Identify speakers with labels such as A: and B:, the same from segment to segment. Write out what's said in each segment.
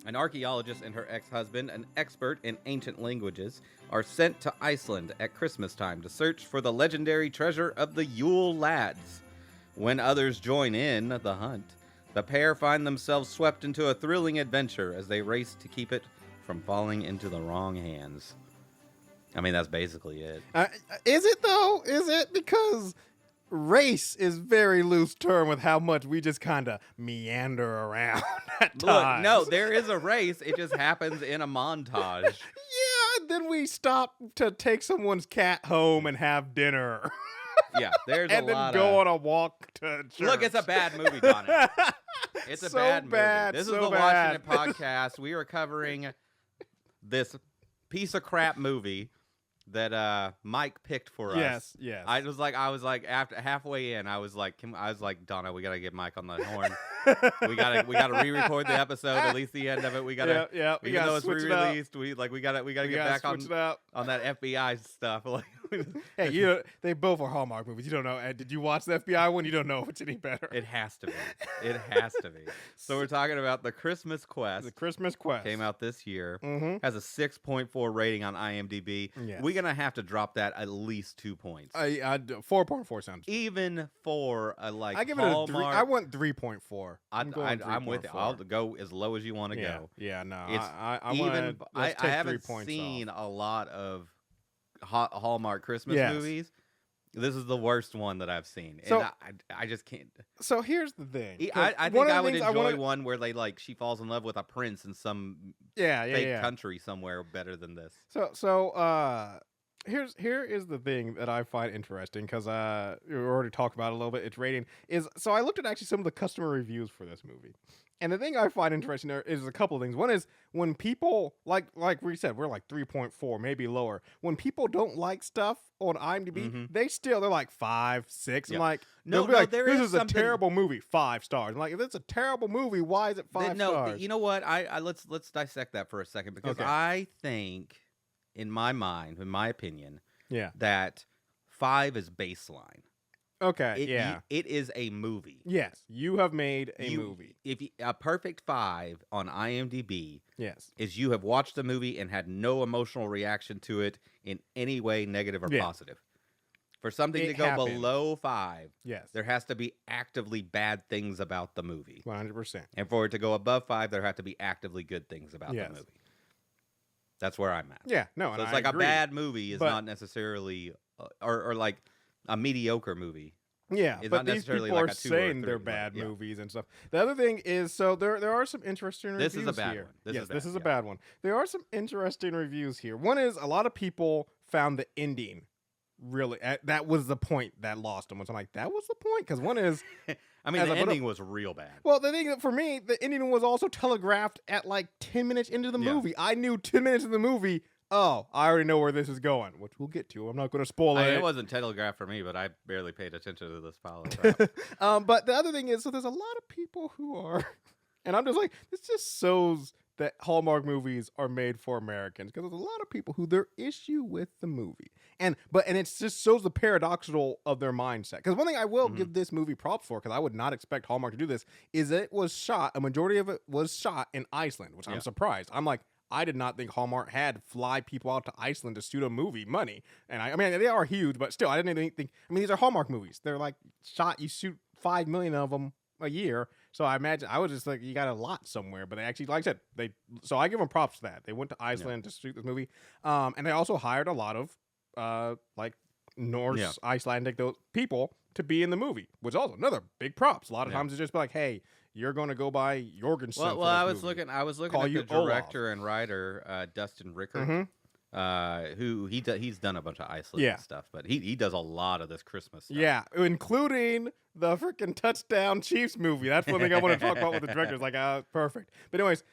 A: An archaeologist and her ex-husband, an expert in ancient languages, are sent to Iceland at Christmas time to search for the legendary treasure of the Yule Lads. When others join in the hunt, the pair find themselves swept into a thrilling adventure as they race to keep it from falling into the wrong hands. I mean, that's basically it.
B: Is it, though? Is it? Because race is very loose term with how much we just kind of meander around at times.
A: Look, no, there is a race. It just happens in a montage.
B: Yeah, and then we stop to take someone's cat home and have dinner.
A: Yeah, there's
B: and
A: a lot
B: then go on a walk to church.
A: Look, it's a bad movie, Donnell. It's a
B: So
A: bad
B: bad,
A: movie. This
B: so
A: is the
B: bad.
A: Watchin' It podcast. We are covering this piece of crap movie that Mike picked for us.
B: Yes.
A: I was like after halfway in, I was like, Donna, we gotta get Mike on the horn. we gotta re-record the episode, at least the end of it. We gotta, even though it's re-released, we gotta get back on that FBI stuff. Like,
B: hey, they both are Hallmark movies. You don't know. Did you watch the FBI one? You don't know if it's any better.
A: It has to be. It has to be. So we're talking about The Christmas Quest.
B: The Christmas Quest
A: came out this year.
B: Mm-hmm.
A: Has a 6.4 rating on IMDb.
B: Yes.
A: We're gonna have to drop that at least 2 points.
B: 4.4 sounds.
A: Even for a
B: I give
A: Hallmark,
B: it a 3. I want 3.4.
A: I'm with you. I'll go as low as you want to go.
B: Yeah, no.
A: It's I haven't seen a lot of Hallmark Christmas movies. This is the worst one that I've seen, and I just can't.
B: So here's the thing.
A: I think I would enjoy one where she falls in love with a prince in some fake country somewhere better than this.
B: Here is the thing that I find interesting, because we already talked about it a little bit. Its rating is, so I looked at actually some of the customer reviews for this movie, and the thing I find interesting there is a couple of things. One is when people like we said, we're like 3.4, maybe lower. When people don't like stuff on IMDb, they're like 5, 6.
A: Yeah.
B: I'm like, this is a terrible movie, 5 stars. I'm like, if it's a terrible movie, why is it 5 stars?
A: You know what? Let's dissect that for a second, because I think, in my mind, in my opinion, that 5 is baseline.
B: Okay,
A: it is a movie.
B: Yes, you have made a movie.
A: If a perfect 5 on IMDb,
B: yes,
A: is you have watched the movie and had no emotional reaction to it in any way, negative or positive. For something to go below 5,
B: yes,
A: there has to be actively bad things about the movie.
B: 100%.
A: And for it to go above 5, there have to be actively good things about the movie. That's where I'm at.
B: Yeah, no,
A: so
B: and
A: it's
B: I
A: a
B: agree.
A: bad movie is not necessarily, or like a mediocre movie.
B: Yeah,
A: it's
B: but
A: not
B: these
A: necessarily
B: people
A: like
B: are
A: a 2
B: saying
A: or 3,
B: they're bad movies and stuff. The other thing is, so there are some interesting reviews here.
A: This is a bad one.
B: This is a bad one. There are some interesting reviews here. One is, a lot of people found the ending really, that was the point that lost them. So I'm like, that was the point? Because one is,
A: I mean, the ending was real bad.
B: Well, the thing for me, the ending was also telegraphed at like 10 minutes into the movie. I knew 10 minutes of the movie, I already know where this is going, which we'll get to. I'm not going to spoil it.
A: It wasn't telegraphed for me, but I barely paid attention to this pile of crap.
B: But the other thing is, so there's a lot of people who are, and I'm just like, this just shows that Hallmark movies are made for Americans, because there's a lot of people who their issue with the movie, and it just shows the paradoxical of their mindset. Because one thing I will give this movie props for, because I would not expect Hallmark to do this, is that it was shot, a majority of it was shot in Iceland, which I'm surprised. I'm like, I did not think Hallmark had fly people out to Iceland to shoot a movie money. And I mean, they are huge, but still, I didn't even think, I mean, these are Hallmark movies. They're like you shoot 5 million of them a year. So I imagine, I was just like, you got a lot somewhere. But they actually, like I said, so I give them props to that. They went to Iceland to shoot this movie. And they also hired a lot of like Norse, Icelandic those people to be in the movie, which is also another big props. A lot of times it's just like, hey, you're going to go by Jorgensen.
A: Well, I was looking at the director and writer, Dustin Rickert, who he's done a bunch of Iceland stuff, but he does a lot of this Christmas stuff.
B: Yeah, including the freaking Touchdown Chiefs movie. That's one thing I want to talk about with the directors. Like, perfect. But anyways,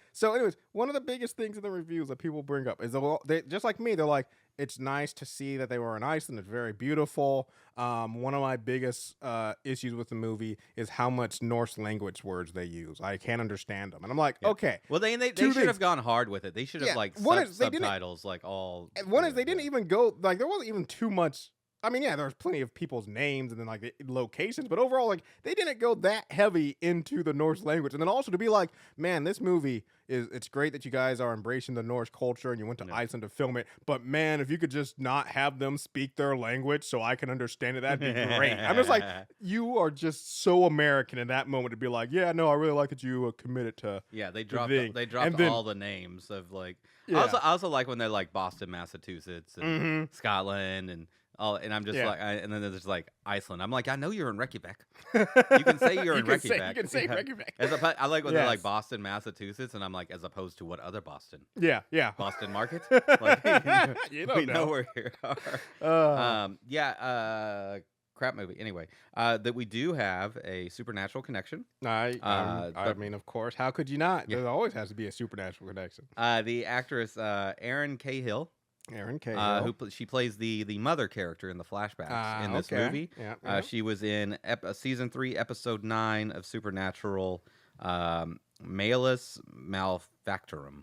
B: one of the biggest things in the reviews that people bring up is they just like me. They're like, it's nice to see that they were in Iceland. It's very beautiful. One of my biggest issues with the movie is how much Norse language words they use. I can't understand them. And I'm like, okay.
A: Well, they should have gone hard with it. They should have subtitles like all.
B: One is they didn't even go, like, there wasn't even too much I mean, yeah, there's plenty of people's names and then like the locations, but overall, like they didn't go that heavy into the Norse language. And then also to be like, man, this movie it's great that you guys are embracing the Norse culture and you went to Iceland to film it. But man, if you could just not have them speak their language so I can understand it, that'd be great. I'm just like, you are just so American in that moment to be like, yeah, no, I really like that you committed to.
A: Yeah, they dropped
B: then,
A: all the names of like.
B: Yeah.
A: I also like when they're like Boston, Massachusetts, and Scotland, and all. And I'm just like, and then there's like Iceland. I'm like, I know you're in Reykjavik. You can say you're in Reykjavik.
B: You can say Reykjavik.
A: I like when they're like Boston, Massachusetts, and I'm like, as opposed to what other Boston?
B: Yeah.
A: Boston market. Like,
B: you don't
A: we
B: know
A: where you are. Crap movie. Anyway, that we do have a supernatural connection.
B: I mean, of course. How could you not? Yeah. There always has to be a supernatural connection.
A: The actress Erin Cahill. She plays the mother character in the flashbacks in this movie.
B: Yeah.
A: She was in season 3, episode 9 of Supernatural, Malus Malfactorum.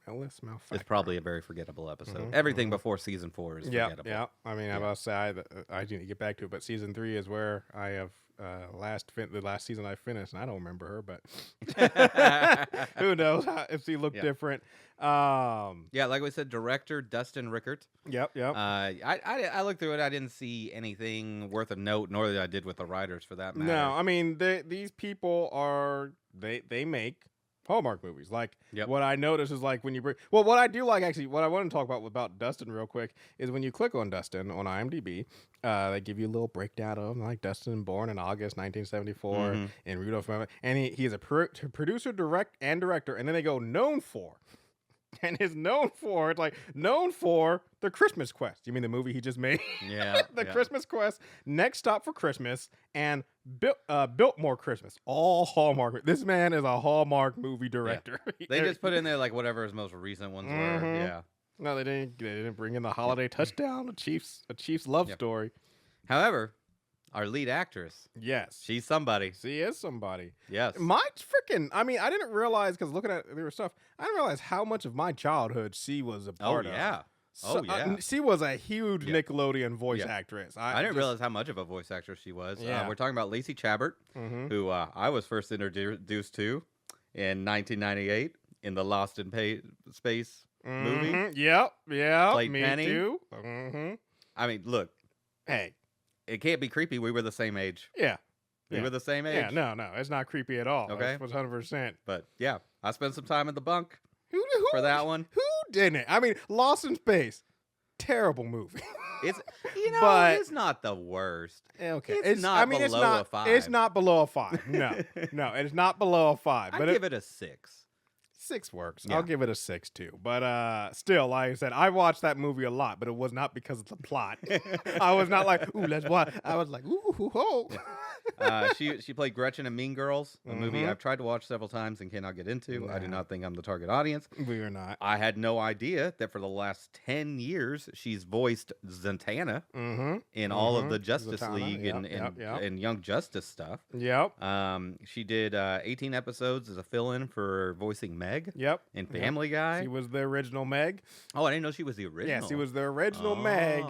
A: It's probably a very forgettable episode. Everything before season 4 is forgettable.
B: Yeah. I mean, I need to get back to it, but season 3 is where I have the last season I finished, and I don't remember her, but who knows if she looked different.
A: Like we said, director Dustin Rickert.
B: Yep.
A: I looked through it. I didn't see anything worth a note, nor did I did with the writers for that matter.
B: No, I mean these people they make Hallmark movies. Like what I notice is like when you what I do like actually, what I want to talk about Dustin real quick is when you click on Dustin on IMDb, they give you a little breakdown of him, like Dustin born in August 1974 in Rudolph, and he's a producer, director, and then they go known for. And is known for The Christmas Quest. You mean the movie he just made?
A: Yeah.
B: Christmas Quest, Next Stop for Christmas, and Biltmore Christmas. All Hallmark. This man is a Hallmark movie director.
A: Yeah. They just put in there like whatever his most recent ones were. Yeah.
B: No, they didn't bring in the holiday touchdown, a Chiefs love story.
A: However, our lead actress.
B: Yes.
A: She's somebody.
B: She is somebody.
A: Yes.
B: I mean, I didn't realize, because looking at their stuff, I didn't realize how much of my childhood she was a part of. She was a huge Nickelodeon voice actress.
A: I didn't realize how much of a voice actress she was.
B: Yeah.
A: We're talking about Lacey Chabert, who I was first introduced to in 1998 in the Lost in Space movie.
B: Yep.
A: Played
B: me
A: Penny.
B: too.
A: I mean, look.
B: Hey.
A: It can't be creepy. We were the same age.
B: Yeah.
A: We were the same age.
B: Yeah, no. It's not creepy at all.
A: Okay.
B: It was 100%.
A: But yeah, I spent some time in the bunk
B: who
A: for that one.
B: Who didn't? I mean, Lost in Space. Terrible movie.
A: It's it's not the worst.
B: Okay.
A: It's not below a 5.
B: It's not below a 5. No, it's not below a 5.
A: I'd give it a 6.
B: 6 works.
A: Yeah.
B: I'll give it a 6 too. But still, like I said, I watched that movie a lot, but it was not because of the plot. I was not like, ooh, let's watch. I was like, ooh, hoo, ho.
A: She played Gretchen in Mean Girls, a movie I've tried to watch several times and cannot get into. I do not think I'm the target audience.
B: We are not.
A: I had no idea that for the last 10 years she's voiced Zatanna in all of the Justice League and Young Justice stuff.
B: Yep.
A: She did 18 episodes as a fill-in for voicing Meg.
B: Yep.
A: In Family Guy.
B: She was the original Meg.
A: Oh, I didn't know she was the original.
B: Yeah, she was the original Meg.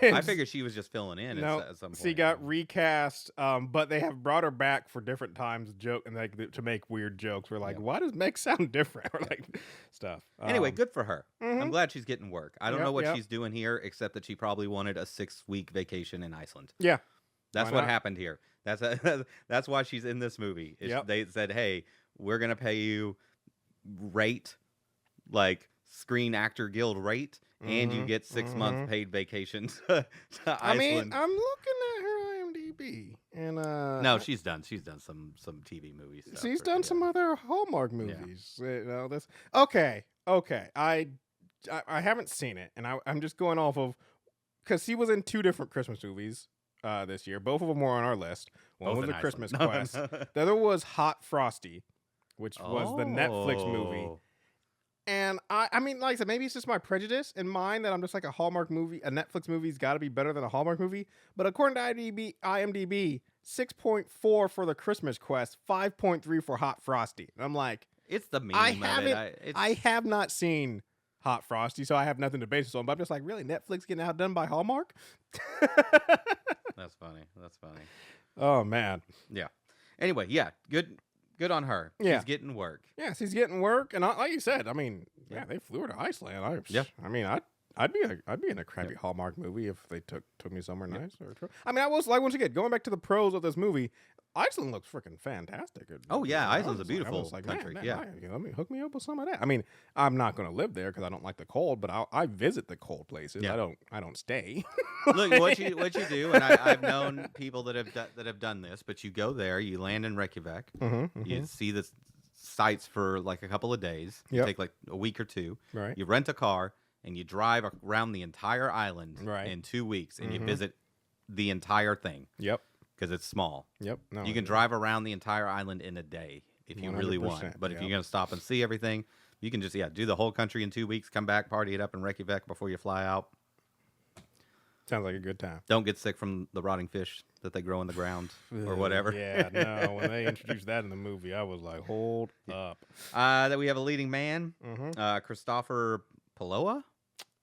A: I figured she was just filling in at some point.
B: She got recast, but they have brought her back for different times to make weird jokes. We're like, why does Meg sound different? Or like stuff.
A: Anyway, good for her. I'm glad she's getting work. I don't know what she's doing here, except that she probably wanted a 6-week vacation in Iceland.
B: Yeah.
A: That's what happened here. That's why she's in this movie. They said, hey, we're going to pay you rate, like Screen Actor Guild rate, and you get 6-month paid vacations to Iceland.
B: I mean, I'm looking at her IMDb, and
A: no, she's done some TV movies.
B: She's done some other Hallmark movies. Okay. I haven't seen it, and I'm just going off of, because she was in 2 different Christmas movies this year. Both of them were on our list. One was The Christmas Quest. The other was Hot Frosty, which was the Netflix movie. And I mean, like I said, maybe it's just my prejudice in mind that I'm just like a Hallmark movie. A Netflix movie's got to be better than a Hallmark movie. But according to IMDb, 6.4 for The Christmas Quest, 5.3 for Hot Frosty. And I'm like,
A: it's the meme.
B: I have not seen Hot Frosty, so I have nothing to base this on. But I'm just like, really, Netflix getting outdone by Hallmark?
A: That's funny. That's funny.
B: Oh man.
A: Yeah. Anyway, yeah, good on her.
B: Yeah.
A: She's getting work.
B: Yes, he's getting work, and like you said, I mean, yeah, they flew her to Iceland. I mean, I'd be in a crappy Hallmark movie if they took me somewhere nice. I mean, I was like, once again, going back to the pros of this movie, Iceland looks freaking fantastic.
A: Oh yeah, Iceland's a
B: I
A: beautiful
B: was like,
A: country.
B: Man,
A: yeah,
B: let me hook me up with some of that. I mean, I'm not going to live there because I don't like the cold, but I visit the cold places.
A: Yeah.
B: I don't stay.
A: Look, what you do, and I've known people that have done this. But you go there, you land in Reykjavik, you see the sights for like a couple of days. You take like a week or two.
B: Right.
A: You rent a car and you drive around the entire island
B: Right.
A: in 2 weeks, and you visit the entire thing.
B: Yep.
A: Because it's small.
B: Yep. No,
A: you can drive around the entire island in a day if you really want. But if you're going to stop and see everything, you can just do the whole country in 2 weeks, come back, party it up in Reykjavik before you fly out.
B: Sounds like a good time.
A: Don't get sick from the rotting fish that they grow in the ground or whatever.
B: Yeah, no. When they introduced that in the movie, I was like, hold up.
A: That we have a leading man, Christopher Poloa.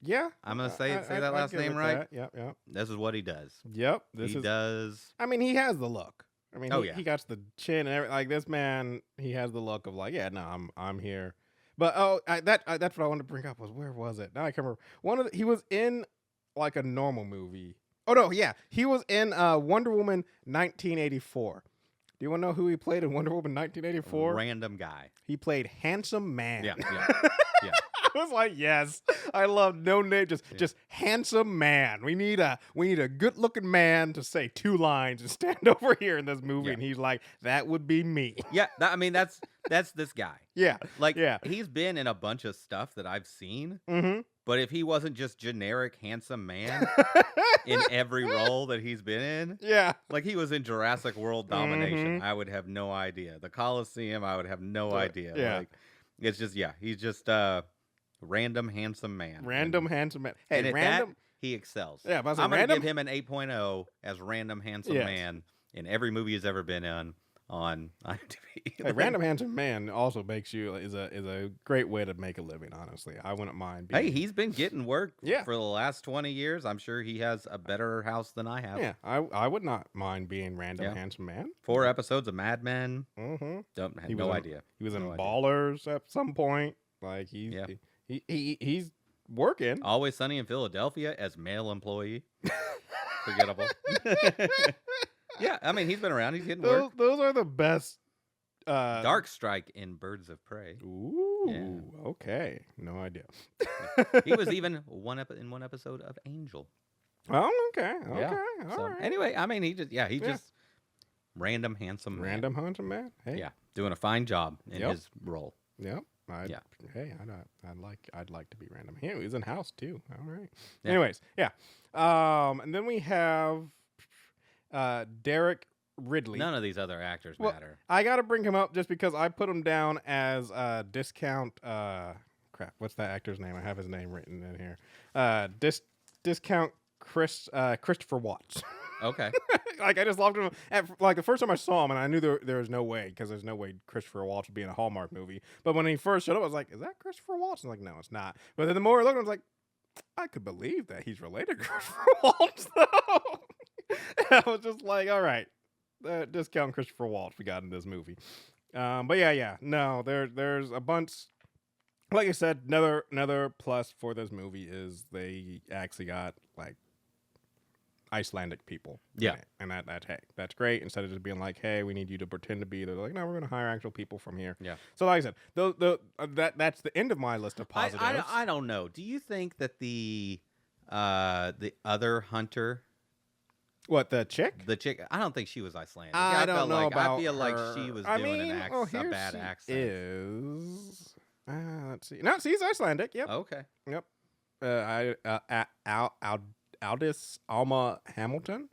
B: Yeah,
A: I'm gonna say that last name right.
B: Yep.
A: This is what he does.
B: Yep.
A: He does.
B: I mean, he has the look. I mean,
A: he
B: got the chin and everything. Like this man, he has the look of like, yeah, no, I'm here. But that's what I wanted to bring up was where was it? Now I can't remember. He was in like a normal movie. Oh no, yeah, he was in Wonder Woman 1984. Do you want to know who he played in Wonder Woman 1984?
A: Random guy.
B: He played Handsome Man.
A: Yeah.
B: I was like, yes, I love no name, just handsome man. We need a good looking man to say 2 lines and stand over here in this movie, and he's like, that would be me.
A: Yeah, that's this guy.
B: Yeah,
A: he's been in a bunch of stuff that I've seen.
B: Mm-hmm.
A: But if he wasn't just generic handsome man in every role that he's been in, like he was in Jurassic World Domination, I would have no idea. The Coliseum, I would have no idea.
B: Yeah.
A: Like, it's just he's just random handsome man.
B: Handsome man. Hey,
A: and at
B: random.
A: That, he excels.
B: Yeah, but
A: I'm going to give him an 8.0 as random handsome man in every movie he's ever been on IMDb.
B: Hey, random handsome man also makes you is a great way to make a living. Honestly, I wouldn't mind.
A: Hey, he's been getting work
B: for
A: the last 20 years. I'm sure he has a better house than I have.
B: Yeah, I would not mind being random handsome man.
A: 4 episodes of Mad Men.
B: Mm-hmm.
A: No idea.
B: He was in Ballers at some point. Like he's working.
A: Always Sunny in Philadelphia as male employee. Forgettable. Yeah, I mean, he's been around. He's getting work.
B: Those are the best.
A: Dark Strike in Birds of Prey.
B: Ooh, okay. No idea.
A: He was even in one episode of Angel.
B: Oh, okay.
A: Yeah.
B: All right.
A: Anyway, I mean, just random handsome man.
B: Random handsome man. Hey.
A: Yeah, doing a fine job in his role.
B: Yep. Hey, I'd like to be random. He was in House too. All right.
A: Yeah.
B: Anyways, and then we have Derek Ridley.
A: None of these other actors matter.
B: I got to bring him up just because I put him down as discount. Crap, what's that actor's name? I have his name written in here. Discount Christopher Watts.
A: Okay.
B: Like I just loved him. Like the first time I saw him, and I knew there was no way because there's no way Christopher Waltz would be in a Hallmark movie. But when he first showed up, I was like, "Is that Christopher Waltz?" I'm like, "No, it's not." But then the more I looked, I was like, "I could believe that he's related to Christopher Waltz." Though. I was just like, "All right, discount Christopher Waltz we got in this movie." But no, there's a bunch. Like I said, another plus for this movie is they actually got like Icelandic people.
A: Yeah.
B: And that's great. Instead of just being like, hey, we need you to pretend to be, they're like, no, we're going to hire actual people from here.
A: Yeah.
B: So like I said, that's the end of my list of positives.
A: I don't know. Do you think that the other hunter,
B: what, the chick?
A: The chick, I don't think she was Icelandic.
B: I don't know about
A: I feel
B: her.
A: like she was doing a bad accent.
B: Is let's see. No, she's Icelandic. Yep.
A: Okay.
B: Yep. Aldis Alma Hamilton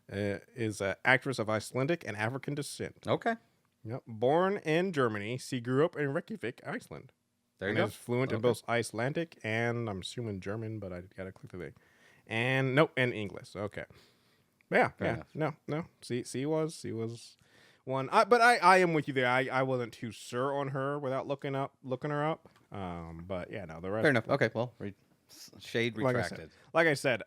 B: is an actress of Icelandic and African descent.
A: Okay.
B: Yep. Born in Germany, she grew up in Reykjavik, Iceland.
A: There you go.
B: Is fluent in both Icelandic and I'm assuming German, but I gotta click the thing. And English. Okay. Yeah.
A: Fair enough.
B: No. She was But I am with you there. I wasn't too sure on her without looking her up. But yeah, no, the rest.
A: Fair enough. Okay, well, shade
B: Like
A: retracted.
B: I said,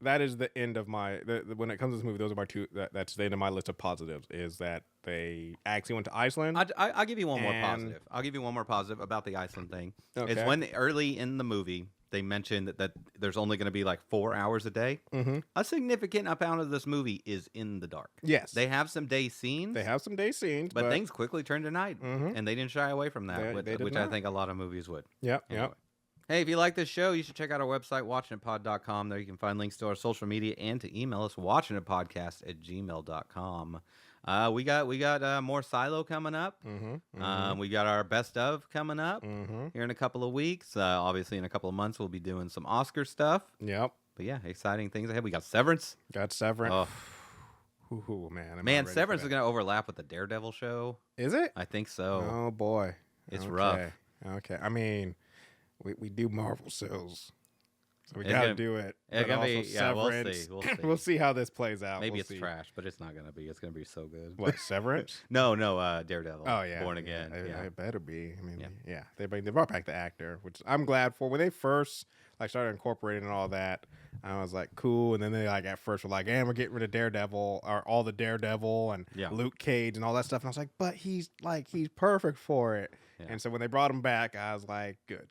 B: that is the end of my. When it comes to this movie, those are my two. That's the end of my list of positives. Is that they actually went to Iceland.
A: I'll give you one more positive. I'll give you one more positive about the Iceland thing.
B: Okay.
A: Is when early in the movie they mentioned that there's only going to be like 4 hours a day.
B: Mm-hmm.
A: A significant amount of this movie is in the dark.
B: Yes,
A: they have some day scenes.
B: but
A: things quickly turn to night, and they didn't shy away from that, which I think a lot of movies would.
B: Yep.
A: Anyway.
B: Yep.
A: Hey, if you like this show, you should check out our website, watchinitpod.com. There you can find links to our social media and to email us, watchinitpodcast@gmail.com. We got more Silo coming up. We got our best of coming up here in a couple of weeks. Obviously, in a couple of months, we'll be doing some Oscar stuff.
B: Yep.
A: But yeah, exciting things ahead. We got Severance.
B: Oh. Ooh,
A: man, Severance is going to overlap with the Daredevil show.
B: Is it?
A: I think so.
B: Oh boy,
A: it's rough.
B: Okay, I mean, we do Marvel shows, so we got to do it.
A: It's gonna be,
B: Severance.
A: We'll see.
B: We'll see how this plays out.
A: Maybe it's trash, but it's not gonna be. It's gonna be so good.
B: What, Severance?
A: No, Daredevil.
B: Oh yeah,
A: Born Again.
B: It better be. I mean, they brought back the actor, which I'm glad for. When they first started incorporating and all that, I was like, cool. And then they at first were like, and we're getting rid of Daredevil, or all the Daredevil and Luke Cage and all that stuff. And I was like, but he's perfect for it. Yeah. And so when they brought him back, I was like, good.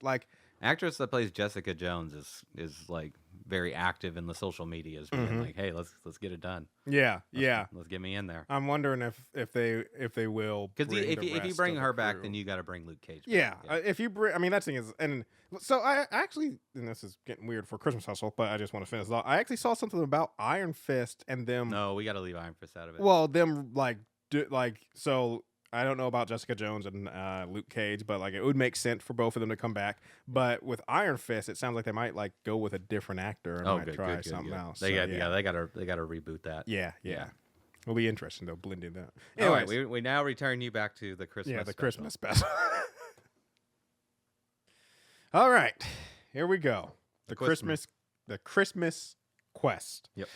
A: Actress that plays Jessica Jones is like very active in the social medias, being like, hey, let's get it done. Let's get me in there.
B: I'm wondering if they will,
A: because if you bring her back, then you got to bring Luke Cage back.
B: If you bring, I mean, that thing is, and so I actually, and this is getting weird for Christmas hustle, but I just want to finish. I actually saw something about Iron Fist and them.
A: No, we got to leave Iron Fist out of it.
B: Well, them so. I don't know about Jessica Jones and Luke Cage, but it would make sense for both of them to come back. But with Iron Fist, it sounds like they might go with a different actor and try something else.
A: They got to reboot that.
B: Yeah. It'll be interesting though, blending that.
A: Anyway, we now return you back to the Christmas.
B: Yeah, the Christmas special. All right, here we go. The Christmas quest.
A: Yep.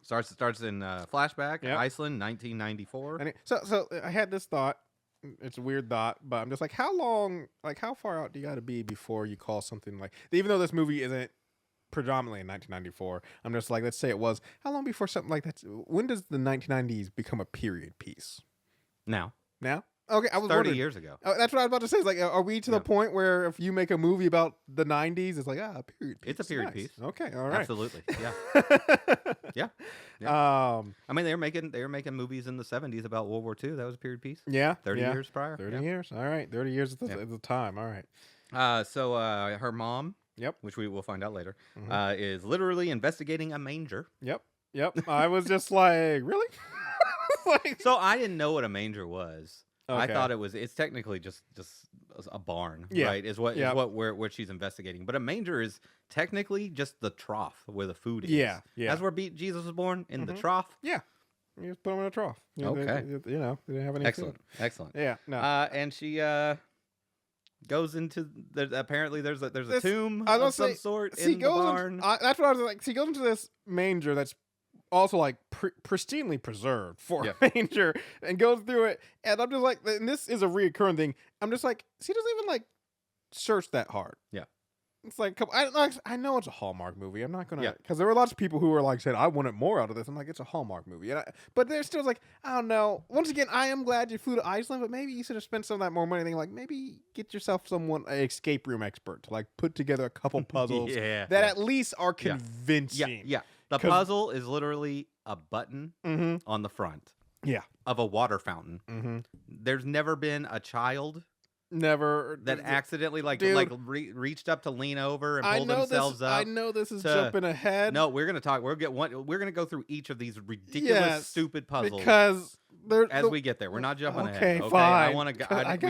A: Starts in flashback. Yep. Iceland, 1994.
B: And so I had this thought. It's a weird thought, but I'm just like, how far out do you got to be before you call something even though this movie isn't predominantly in 1994, I'm just like, let's say it was. How long before something like that? When does the 1990s become a period piece?
A: Now.
B: Okay, I was
A: 30 years ago.
B: That's what I was about to say. It's are we to the point where if you make a movie about the 90s, it's a period piece?
A: It's a period piece.
B: Okay, all right.
A: Absolutely. Yeah. I mean, they were making movies in the 70s about World War II. That was a period piece.
B: Yeah.
A: 30 years prior.
B: 30 years. All right. 30 years at the time. All right.
A: So her mom, which we will find out later, is literally investigating a manger.
B: Yep. I was just like, really?
A: So I didn't know what a manger was. Okay. I thought it's technically just a barn, right? Is what she's investigating. But a manger is technically just the trough where the food is.
B: Yeah.
A: That's where Jesus was born, in the trough.
B: Yeah. You just put him in a trough.
A: Okay.
B: They didn't have any food.
A: Excellent.
B: Yeah. No.
A: And she goes into apparently there's a tomb of some sort in the barn.
B: That's what I was like. She goes into this manger that's also pristinely preserved for a manger, and goes through it, and I'm just like, and this is a reoccurring thing. I'm just like, she doesn't even search that hard.
A: Yeah,
B: it's I know it's a Hallmark movie. I'm not gonna, because there were lots of people who were said I wanted more out of this. I'm like, it's a Hallmark movie, but there's still I don't know. Once again, I am glad you flew to Iceland, but maybe you should have spent some of that more money. Maybe get yourself an escape room expert to put together a couple puzzles that at least are convincing.
A: Yeah. The puzzle is literally a button on the front of a water fountain. There's never been a child that accidentally reached up to lean over and pull themselves up.
B: I know this is jumping ahead.
A: No, we're gonna We're gonna go through each of these ridiculous, stupid puzzles
B: because
A: we get there. We're not jumping ahead. Okay,
B: fine.
A: We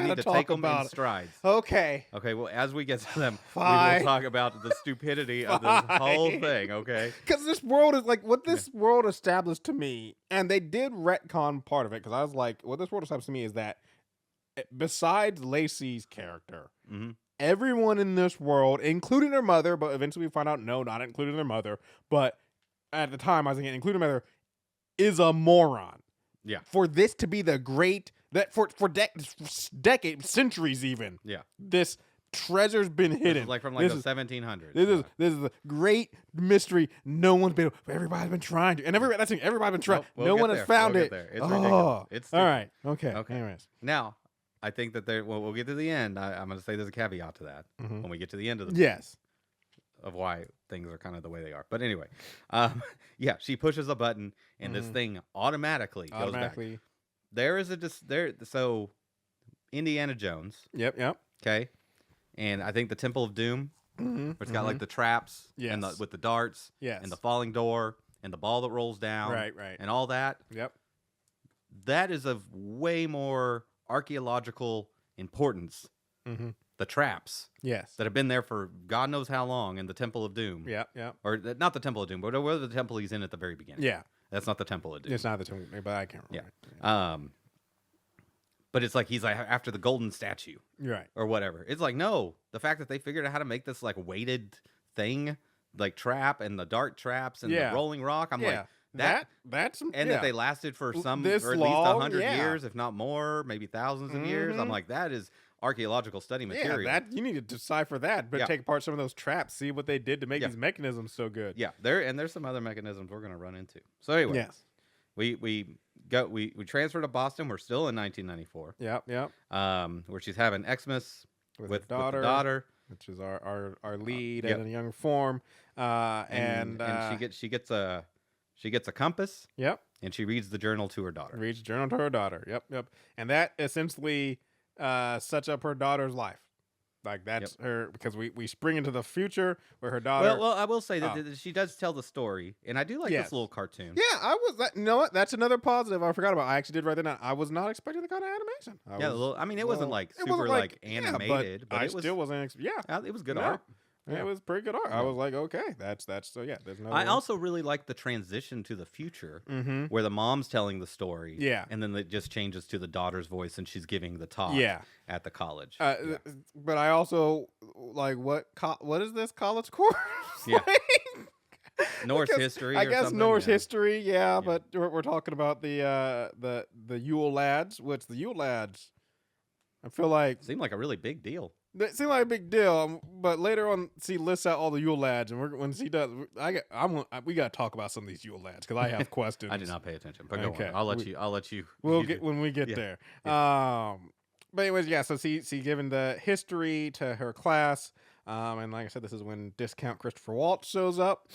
A: need to take them in strides.
B: Okay.
A: Well, as we get to them, we will talk about the stupidity of this whole thing. Okay.
B: Because this world is what this world established to me, and they did retcon part of it. Because I was like, what this world established to me is that besides Lacey's character, everyone in this world, including her mother, but eventually we find out no, not including their mother, but at the time I was thinking including her mother, is a moron.
A: Yeah.
B: For this to be the great that for decades, centuries even.
A: Yeah.
B: This treasure's been hidden.
A: This is like from like the 1700s.
B: This is the great mystery. No one's been. Everybody's been trying to, and everybody's been trying.
A: We'll
B: no
A: get
B: one
A: there.
B: has found
A: We'll
B: it.
A: get there. It's ridiculous. It's
B: all right. Okay.
A: Okay.
B: Anyways,
A: Now, I think that we'll get to the end. I'm going to say there's a caveat to that when we get to the end of the
B: yes.
A: of why things are kind of the way they are. But anyway, yeah, she pushes a button and this thing automatically goes back. There is so Indiana Jones.
B: Yep.
A: Okay. And I think the Temple of Doom, where it's got like the traps and with the darts and the falling door and the ball that rolls down.
B: Right.
A: And all that.
B: Yep.
A: That is of way more archaeological importance. The traps.
B: Yes.
A: That have been there for God knows how long in the Temple of Doom.
B: Yeah.
A: Or not the Temple of Doom, but whether the temple he's in at the very beginning.
B: Yeah.
A: That's not the Temple of Doom.
B: It's not the Temple, but I can't remember.
A: Yeah. But it's like he's like after the golden statue.
B: Right.
A: Or whatever. It's like, no. The fact that they figured out how to make this like weighted thing, like trap and the dart traps and the rolling rock. I'm like,
B: that's
A: that they lasted for some or at least 100 years, if not more, maybe thousands of years. I'm like, that is archaeological study material.
B: Yeah, that you need to decipher that, but take apart some of those traps, see what they did to make these mechanisms so good.
A: Yeah, there's some other mechanisms we're gonna run into. So anyway, we transfer to Boston. We're still in 1994.
B: Yep.
A: Where she's having Xmas with the daughter,
B: which is our lead in a young form. And
A: she gets a compass.
B: Yep.
A: And she reads the journal to her daughter.
B: Yep. And that essentially sets up her daughter's life. Like that's her, because we spring into the future where her daughter.
A: Well, I will say that she does tell the story, and I do like this little cartoon.
B: Yeah, you know what? That's another positive I forgot about. I actually did write that down. I was not expecting the kind of animation. It
A: wasn't like super like animated, but
B: I
A: it was,
B: still wasn't.
A: it was good art.
B: Yeah. It was pretty good art. I was like, okay, that's so yeah. There's no.
A: I also really like the transition to the future, where the mom's telling the story, and then it just changes to the daughter's voice, and she's giving the talk, at the college.
B: But I also like what is this college course?
A: Norse history.
B: I guess
A: something.
B: Norse history. But we're talking about the Yule Lads. What's the Yule Lads? I feel like
A: seemed like a really big deal.
B: It seemed like a big deal, but later on, she lists out all the Yule Lads, and when she does, we got to talk about some of these Yule Lads because I have questions.
A: I did not pay attention, but go on. I'll let you.
B: We'll get when we get there. Yeah. But anyways, so she given the history to her class, and like I said, this is when Discount Christopher Waltz shows up,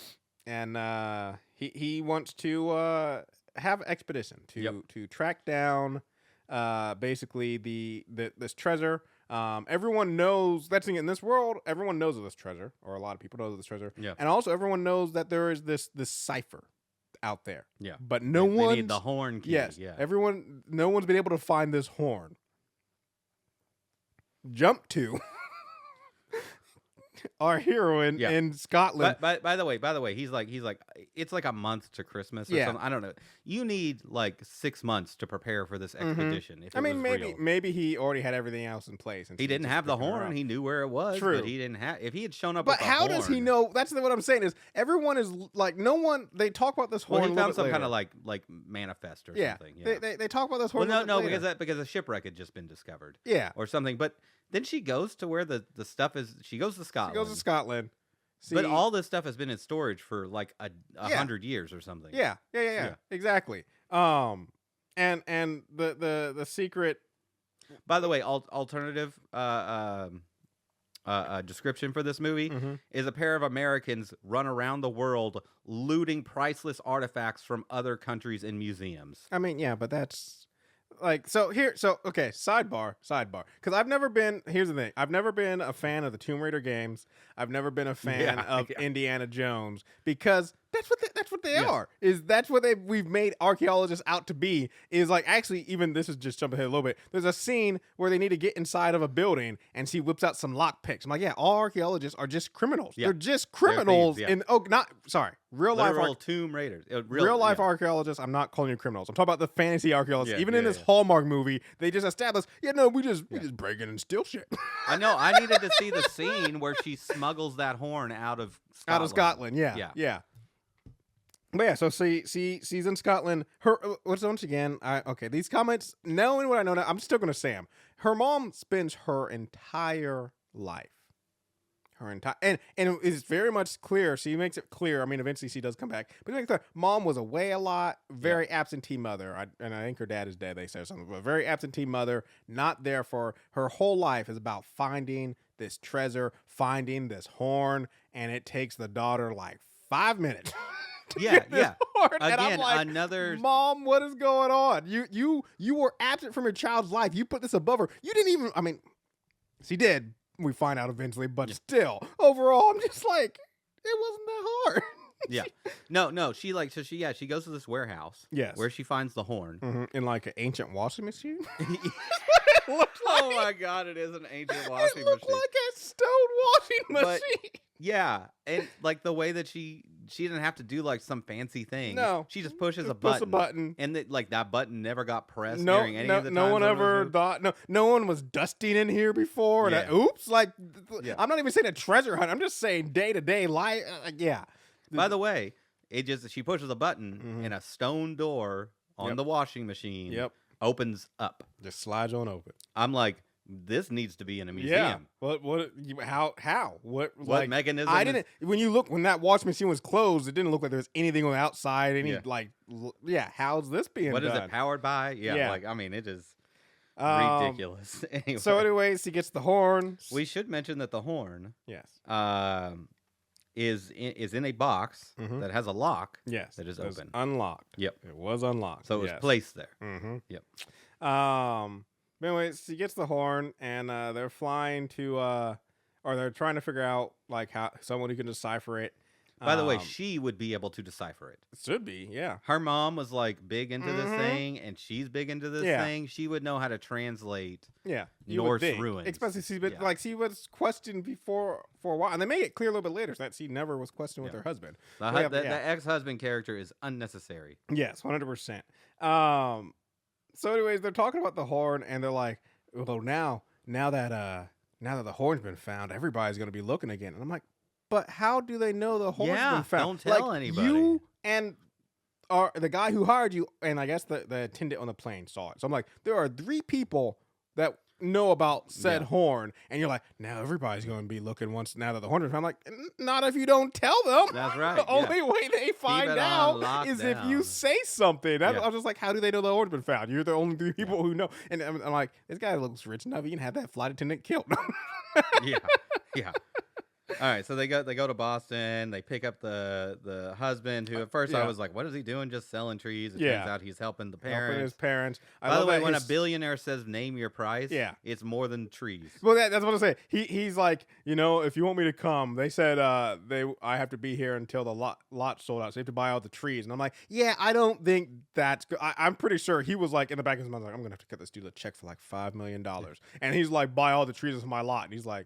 B: and he wants to have an expedition to track down basically this treasure. Everyone knows that's in this world. Everyone knows of this treasure, or a lot of people know of this treasure.
A: Yeah.
B: And also, everyone knows that there is this cipher out there.
A: Yeah.
B: But no one
A: need the horn key.
B: Yes.
A: Yeah.
B: No one's been able to find this horn. Jump to our heroine in Scotland.
A: By the way, he's like, it's like a month to Christmas or something. I don't know. You need like 6 months to prepare for this expedition. If
B: maybe he already had everything else in place. And
A: he didn't have the horn. He knew where it was.
B: True.
A: But he didn't have. If he had shown up,
B: but
A: with
B: how
A: the
B: does
A: horn,
B: he know? That's what I'm saying is everyone is like no one. They talk about this horn.
A: Well, he found some
B: later.
A: kind of like manifest or something. Yeah.
B: They talk about this horn.
A: Well, no, because a shipwreck had just been discovered.
B: Yeah.
A: Or something, but. Then she goes to where the stuff is. She goes to Scotland.
B: See,
A: but all this stuff has been in storage for like 100 years or something.
B: Yeah. Exactly. And the secret.
A: By the way, alternative description for this movie is a pair of Americans run around the world looting priceless artifacts from other countries in museums.
B: I mean, yeah, but that's. Okay, sidebar. Because I've never been, here's the thing, I've never been a fan of the Tomb Raider games. I've never been a fan of Indiana Jones because that's what they are. That's what we've made archaeologists out to be. Is like actually even this is just jumping ahead a little bit. There's a scene where they need to get inside of a building and she whips out some lock picks. I'm like, all archaeologists are just criminals. Yeah. They're just criminals. Real life
A: Tomb Raiders.
B: Real life archaeologists. I'm not calling you criminals. I'm talking about the fantasy archaeologists. Even in this Hallmark movie, they just established. We just break in and steal shit.
A: I know. I needed to see the scene where she smuggles that horn out of Scotland.
B: Yeah. But yeah, so she's in Scotland. Once again, these comments, knowing what I know now, I'm still gonna say them. Her mom spends her entire life, and it's very much clear. She makes it clear. I mean, eventually she does come back, but it makes it clear. Mom was away a lot, very absentee mother, and I think her dad is dead. They say something, but very absentee mother, not there for her whole life. Is about finding this treasure, finding this horn, and it takes the daughter like 5 minutes.
A: Yeah.
B: Horn. And I'm
A: Again,
B: like,
A: another.
B: Mom, what is going on? You were absent from your child's life. You put this above her. You didn't even. I mean, she did. We find out eventually, but still, overall, I'm just like, it wasn't that hard.
A: Yeah. No. She goes to this warehouse.
B: Yes.
A: Where she finds the horn.
B: In like an ancient washing machine.
A: Oh my God! It is an ancient washing machine.
B: It looked like a stone washing machine.
A: Yeah, and like the way that she didn't have to do like some fancy thing.
B: No,
A: she just pushes a
B: Push
A: button.
B: a button,
A: and that button never got pressed
B: no,
A: during any of the times.
B: No one ever thought. No one was dusting in here before.
A: Yeah.
B: And oops! Like, I'm not even saying a treasure hunt. I'm just saying day to day life. Yeah.
A: By the way, she pushes a button and a stone door on the washing machine. Opens up.
B: Just slides on open.
A: I'm like, this needs to be in a museum.
B: Yeah. How? What
A: mechanism?
B: When that washing machine was closed, it didn't look like there was anything on the outside. How's this being
A: What
B: done?
A: is it powered by?
B: Yeah.
A: Like, I mean, it is ridiculous. Anyway.
B: So anyways, he gets the horn.
A: We should mention that the horn is in a box that has a lock.
B: Yes.
A: That is
B: it was
A: open.
B: Unlocked.
A: Yep.
B: It was unlocked.
A: So it was placed there. Yep.
B: But anyways, she gets the horn, and they're flying to, or they're trying to figure out like how someone who can decipher it.
A: By the way, she would be able to decipher it.
B: Should be, yeah.
A: Her mom was like big into this thing, and she's big into this thing. She would know how to translate Norse ruins.
B: Especially she was questioned before for a while, and they make it clear a little bit later that she never was questioned with her husband.
A: The ex-husband character is unnecessary.
B: Yes, 100%. So anyways, they're talking about the horn, and they're like, well, now that the horn's been found, everybody's going to be looking again. And I'm like, but how do they know the horn's been found?
A: Don't tell anybody.
B: You and the guy who hired you, and I guess the attendant on the plane saw it. So I'm like, there are 3 people that know about said horn, and you're like, now everybody's going to be looking now that the horn is found. I'm like, not if you don't tell them.
A: That's right.
B: The only way they find out is if you say something. I was just like, how do they know the horn's been found? You're the only 3 people who know. And I'm like, this guy looks rich enough. He can have that flight attendant killed.
A: Yeah. All right, so they go to Boston. They pick up the husband, who at first I was like, what is he doing? Just selling trees. It turns out he's helping the parents.
B: Helping his parents.
A: By the way, when a billionaire says name your price, it's more than trees.
B: Well, that's what I say. He's like, if you want me to come, they said I have to be here until the lot sold out. So you have to buy all the trees. And I'm like, yeah, I don't think that's good. I'm pretty sure he was like in the back of his mind, like, I'm gonna have to cut this dude a check for like $5 million. And he's like, buy all the trees of my lot. And he's like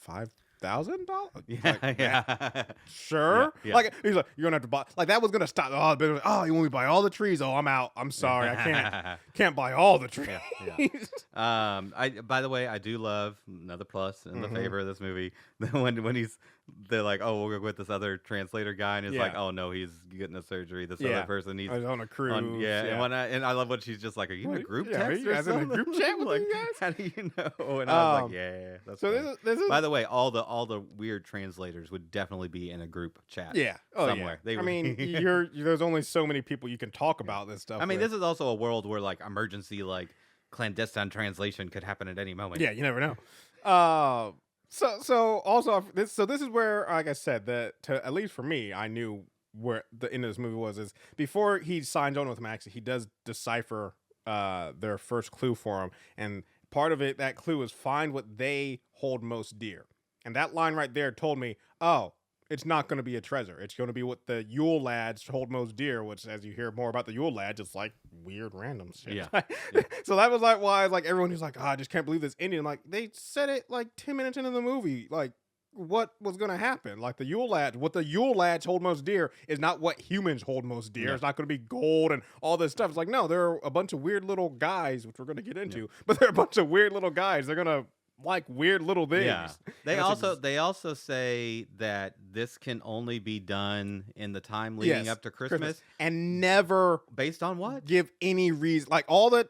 B: $5,000? Sure.
A: Yeah.
B: Like he's like, you're gonna have to buy. Like that was gonna stop. Oh, you want me to buy all the trees? Oh, I'm out. I'm sorry, I can't buy all the trees.
A: By the way, I do love another plus in the favor of this movie. When they're like, oh, we'll go with this other translator guy, and it's like, oh no, he's getting a surgery. This other person needs
B: on a cruise.
A: And I love what she's just like, are you in a group text or something?
B: In a group chat with
A: like,
B: you guys?
A: how do you know? And I was like, that's
B: so this is.
A: By the way, all the weird translators would definitely be in a group chat. Somewhere.
B: Yeah. There's only so many people you can talk about this stuff.
A: I mean, this is also a world where like emergency, like clandestine translation could happen at any moment.
B: Yeah, you never know. This is where, like I said, at least for me, I knew where the end of this movie was. Is before he signs on with Max, he does decipher their first clue for him, and part of it, that clue is find what they hold most dear. And that line right there told me, oh, it's not going to be a treasure. It's going to be what the Yule Lads hold most dear, which, as you hear more about the Yule Lads, it's like weird random shit.
A: Yeah.
B: So that was like why, like, everyone who's like, oh, I just can't believe this ending. I'm like, they said it like 10 minutes into the movie. Like, what was going to happen? Like, what the Yule Lads hold most dear is not what humans hold most dear. Yeah. It's not going to be gold and all this stuff. It's like, no, there are a bunch of weird little guys, which we're going to get into, but they're a bunch of weird little guys. They're going to like weird little things.
A: Yeah. They also say that this can only be done in the time leading up to Christmas.
B: And never
A: Based on what?
B: give any reason. Like all the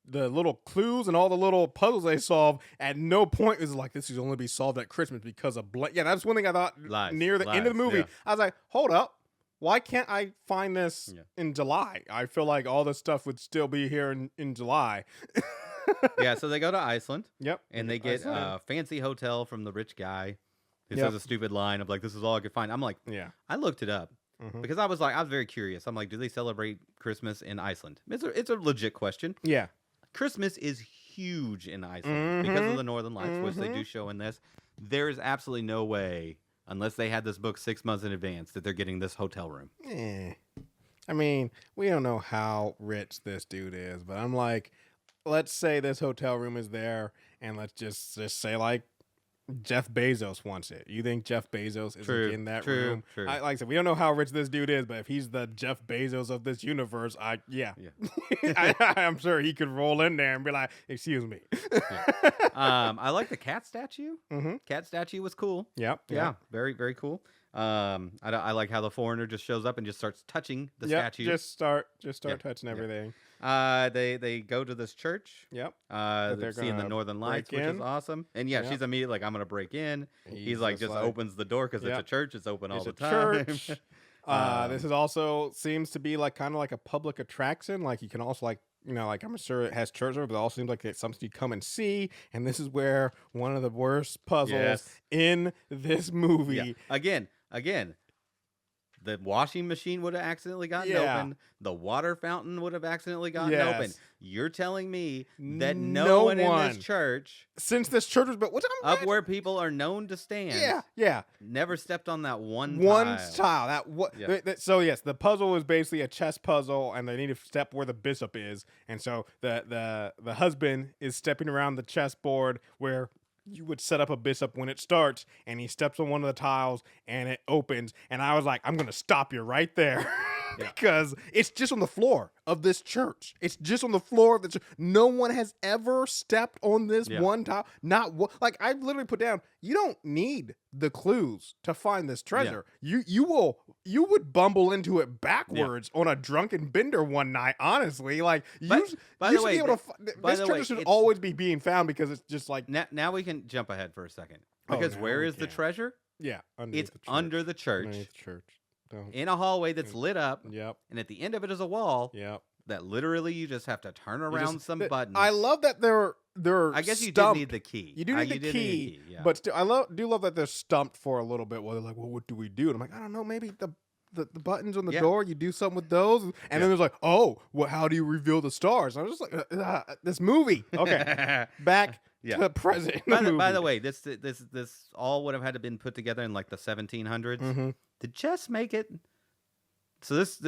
B: little clues and all the little puzzles they solve, at no point is like this is only be solved at Christmas because of yeah, that's one thing I thought near the end of the movie.
A: Yeah.
B: I was like, hold up. Why can't I find this in July? I feel like all this stuff would still be here in July.
A: Yeah, so they go to Iceland.
B: Yep.
A: And they get a fancy hotel from the rich guy who says a stupid line of like, this is all I could find. I'm like, I looked it up because I was very curious. I'm like, do they celebrate Christmas in Iceland? It's a legit question.
B: Yeah.
A: Christmas is huge in Iceland because of the Northern Lights, which they do show in this. There's absolutely no way, unless they had this book 6 months in advance, that they're getting this hotel room.
B: I mean, we don't know how rich this dude is, but I'm like, let's say this hotel room is there, and let's just say like Jeff Bezos wants it. You think Jeff Bezos is in that room?
A: True.
B: Like I said, we don't know how rich this dude is, but if he's the Jeff Bezos of this universe, I'm sure he could roll in there and be like, "Excuse me."
A: I like the cat statue. Cat statue was cool.
B: Yep.
A: Yeah. Very, very cool. I like how the foreigner just shows up and just starts touching the statue.
B: Just start touching everything.
A: They go to this church.
B: Yep.
A: They're seeing the Northern Lights, which is awesome. And she's immediately like, I'm gonna break in. He's like, just opens the door because it's a church. It's open all the time.
B: Church. This is also seems to be like kind of like a public attraction. Like you can also like, like I'm sure it has church, but it also seems like it's something you come and see. And this is where one of the worst puzzles in this movie.
A: Yeah. Again, the washing machine would have accidentally gotten open. The water fountain would have accidentally gotten open. You're telling me that no one in this church,
B: since this church was built,
A: up where people are known to stand, never stepped on that one
B: tile. So yes, the puzzle is basically a chess puzzle, and they need to step where the bishop is, and so the husband is stepping around the chessboard where you would set up a bishop when it starts, and he steps on one of the tiles and it opens. And I was like, I'm going to stop you right there because it's just on the floor of this church. It's just on the floor of the church. No one has ever stepped on this one tile. Not one. Like I literally put down, you don't need the clues to find this treasure. You would bumble into it backwards on a drunken bender one night. Honestly, like this treasure should always be being found because it's just like
A: now we can jump ahead for a second because where is the treasure?
B: Yeah,
A: it's under the church.
B: Underneath the church.
A: In a hallway that's lit up.
B: Yep.
A: And at the end of it is a wall.
B: Yep.
A: That literally you just have to turn around some buttons.
B: I love that they're
A: I guess you did need the key.
B: You do need the key, but still, I do love that they're stumped for a little bit. Where they're like, "Well, what do we do?" And I'm like, "I don't know. Maybe the buttons on the door. You do something with those." And then there's like, "Oh, well, how do you reveal the stars?" And I was just like, "This movie." Okay, back to present.
A: By the way, this all would have had to been put together in like the 1700s. Did chess make it? So this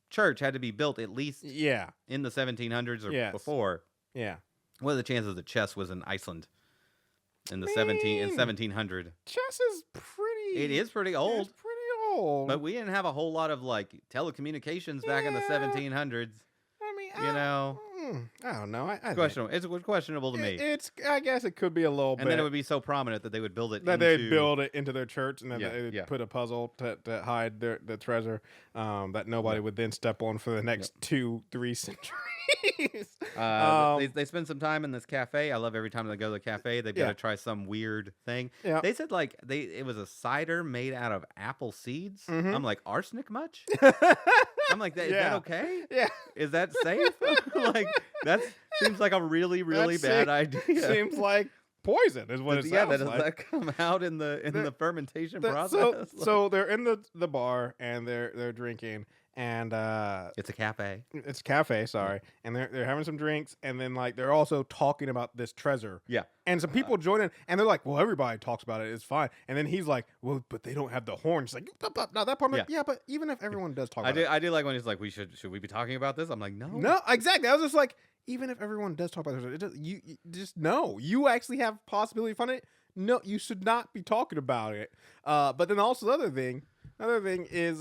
A: church had to be built at least in the 1700s or before. Yeah. What are the chances that chess was in Iceland in the 1700?
B: Chess is pretty.
A: It is pretty old.
B: It's pretty old.
A: But we didn't have a whole lot of like telecommunications back in the 1700s.
B: I mean, I don't know.
A: It's questionable to me.
B: I guess it could be a little bit.
A: And then it would be so prominent that they would build it.
B: They'd build it into their church, and then they would put a puzzle to hide the treasure that nobody would then step on for the next 2-3 centuries.
A: They spend some time in this cafe. I love every time they go to the cafe, they've got to try some weird thing. Yeah. They said like it was a cider made out of apple seeds. I'm like, arsenic much? I'm like, is that okay?
B: Yeah.
A: Is that safe? Like, that seems like a really, really bad idea.
B: Seems like poison is what it sounds like.
A: Does that come out in the fermentation process?
B: So they're in the bar and they're drinking. And
A: it's a cafe.
B: It's a cafe, sorry. And they're having some drinks, and then like they're also talking about this treasure. Yeah. And some people join in, and they're like, "Well, everybody talks about it. It's fine." And then he's like, "Well, but they don't have the horns." Like, no, that part. Like, but even if everyone does talk about it,
A: I do like when he's like, should we be talking about this?" I'm like,
B: no, exactly. I was just like, even if everyone does talk about this, you just no, you actually have possibility of finding it. No, you should not be talking about it. But then also the other thing is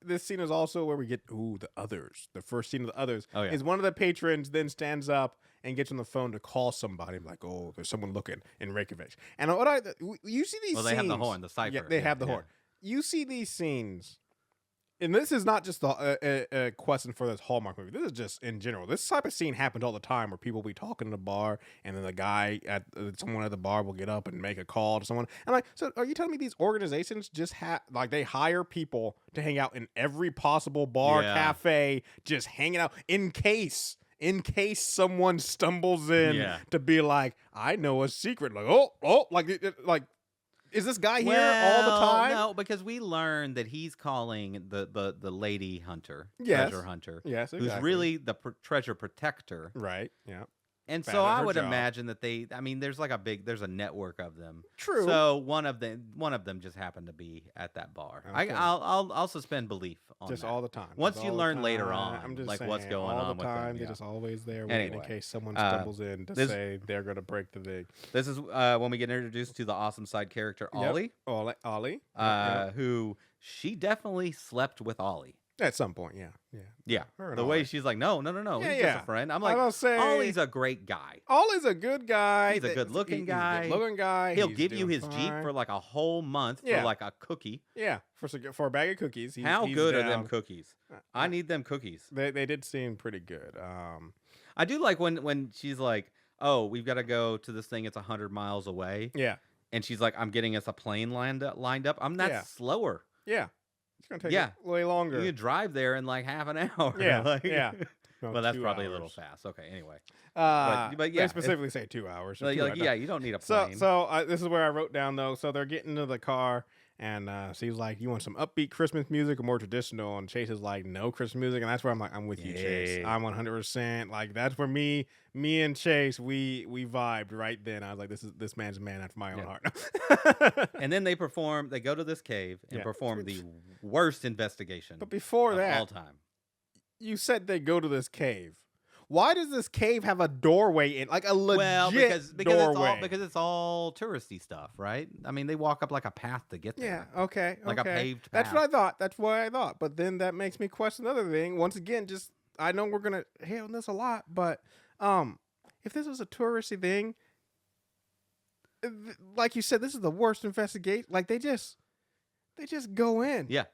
B: this scene is also where we get the others. The first scene of the others is one of the patrons then stands up and gets on the phone to call somebody. I'm like, oh, there's someone looking in Reykjavik. And you see these
A: Well,
B: scenes.
A: they have the horn, the cipher.
B: Yeah, they have the horn. You see these scenes. And this is not just a question for this Hallmark movie. This is just in general. This type of scene happens all the time where people will be talking in a bar, and then the guy someone at the bar will get up and make a call to someone. I'm like, so are you telling me these organizations just they hire people to hang out in every possible bar, cafe, just hanging out in case someone stumbles in to be like, I know a secret. Like, is this guy here all the time?
A: No, because we learned that he's calling the lady hunter,
B: yes.
A: treasure hunter,
B: yes, exactly.
A: who's really the treasure protector,
B: right? Yeah.
A: And so I would imagine that there's there's a network of them.
B: True.
A: So one of them just happened to be at that bar.
B: Okay.
A: I'll suspend belief on
B: just
A: that.
B: all the time.
A: Once you learn later on,
B: I'm just
A: like
B: saying,
A: what's going on
B: all the
A: with
B: time.
A: them.
B: They're just always there,
A: anyway,
B: in case someone stumbles in to say they're going to break the thing.
A: This is when we get introduced to the awesome side character Ollie.
B: Yep. Ollie.
A: Who she definitely slept with Ollie.
B: At some point, yeah.
A: The way she's like, no, he's just a friend. I'm like, Ollie's a great guy.
B: Ollie's a good guy.
A: He's a good-looking guy.
B: He's a good-looking guy.
A: He'll give you his Jeep for like a whole month for like a cookie.
B: Yeah, for a bag of cookies.
A: How good are them cookies? I need them cookies.
B: They did seem pretty good.
A: I do like when she's like, oh, we've got to go to this thing. It's 100 miles away.
B: Yeah.
A: And she's like, I'm getting us a plane lined up. I'm not slower.
B: Yeah. It's going to take way longer.
A: You can drive there in like half an hour.
B: Yeah, yeah. No,
A: well, that's probably a little fast. Okay, anyway.
B: But yeah. They specifically say 2 hours.
A: So you don't need a plane.
B: So this is where I wrote down, though. So they're getting into the car, and she's like, you want some upbeat Christmas music or more traditional? And Chase is like, no Christmas music. And that's where I'm like, I'm with you, Chase. I'm 100%. Like, that's where me and Chase, we vibed right then. I was like, this man's a man after my own heart.
A: And then they go to this cave and perform the worst investigation
B: but before
A: of
B: that,
A: all time.
B: You said they go to this cave. Why does this cave have a doorway in, like a legit doorway?
A: Because it's all touristy stuff, right? I mean, they walk up like a path to get there.
B: Yeah, okay.
A: Like a paved path.
B: That's what I thought. That's what I thought. But then that makes me question another thing. Once again, just, I know we're going to hit on this a lot, but if this was a touristy thing, like you said, this is the worst investigation. Like, they just go in.
A: Yeah.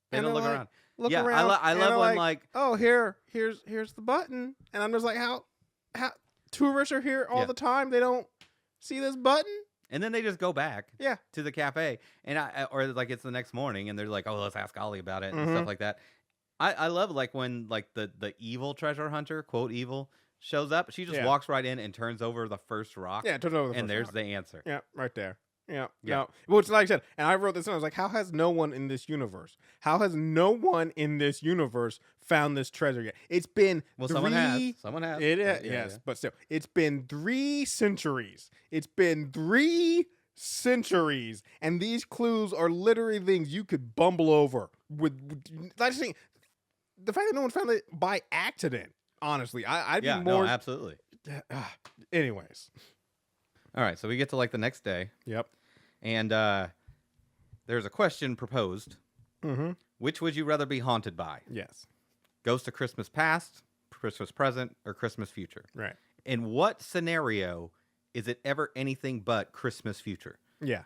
A: They don't look around.
B: Look around.
A: I love when like,
B: oh, here's the button, and I'm just like, how tourists are here all the time, they don't see this button,
A: and then they just go back to the cafe, and or like it's the next morning, and they're like, oh, let's ask Ollie about it and stuff like that. I love like when like the evil treasure hunter, quote evil, shows up. She just walks right in and turns over the first rock.
B: Yeah, turns over the
A: and
B: first
A: there's
B: rock.
A: the answer.
B: Yeah, right there. Yeah. No, which, like I said, and I wrote this down. I was like, how has no one in this universe found this treasure yet? It's been
A: someone has.
B: It is, yes, but still, it's been 3 centuries. It's been 3 centuries, and these clues are literally things you could bumble over with. I just think the fact that no one found it by accident. Honestly, I'd be more.
A: No, absolutely.
B: Anyways.
A: All right, so we get to like the next day.
B: Yep.
A: And there's a question proposed.
B: Mm-hmm.
A: Which would you rather be haunted by?
B: Yes.
A: Ghost of Christmas Past, Christmas Present, or Christmas Future?
B: Right.
A: In what scenario is it ever anything but Christmas Future?
B: Yeah.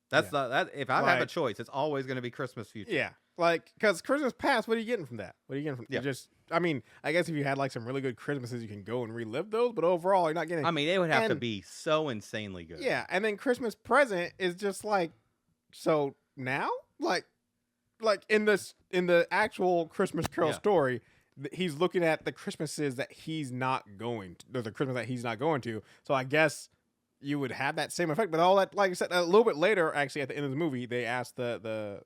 A: That's that. If I have a choice, it's always going to be Christmas Future.
B: Yeah. Like, because Christmas Past, what are you getting from that? What are you getting from just? I mean, I guess if you had like some really good Christmases, you can go and relive those. But overall, you're not getting.
A: I mean, it would have to be so insanely good.
B: Yeah, and then Christmas Present is just like, so now, like in the actual Christmas Carol story, he's looking at the Christmases that he's not going to. There's a Christmas that he's not going to. So I guess you would have that same effect. But all that, like I said, a little bit later, actually, at the end of the movie, they asked the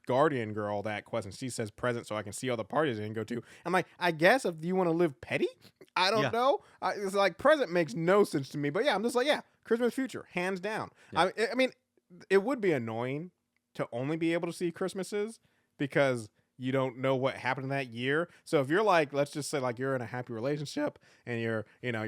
B: guardian girl that question. She says present, so I can see all the parties I can go to. I'm like, I guess if you want to live petty, I don't know. It's like present makes no sense to me. But yeah, I'm just like, Christmas Future, hands down. Yeah. I mean, it would be annoying to only be able to see Christmases because you don't know what happened in that year. So if you're like, let's just say like you're in a happy relationship and you're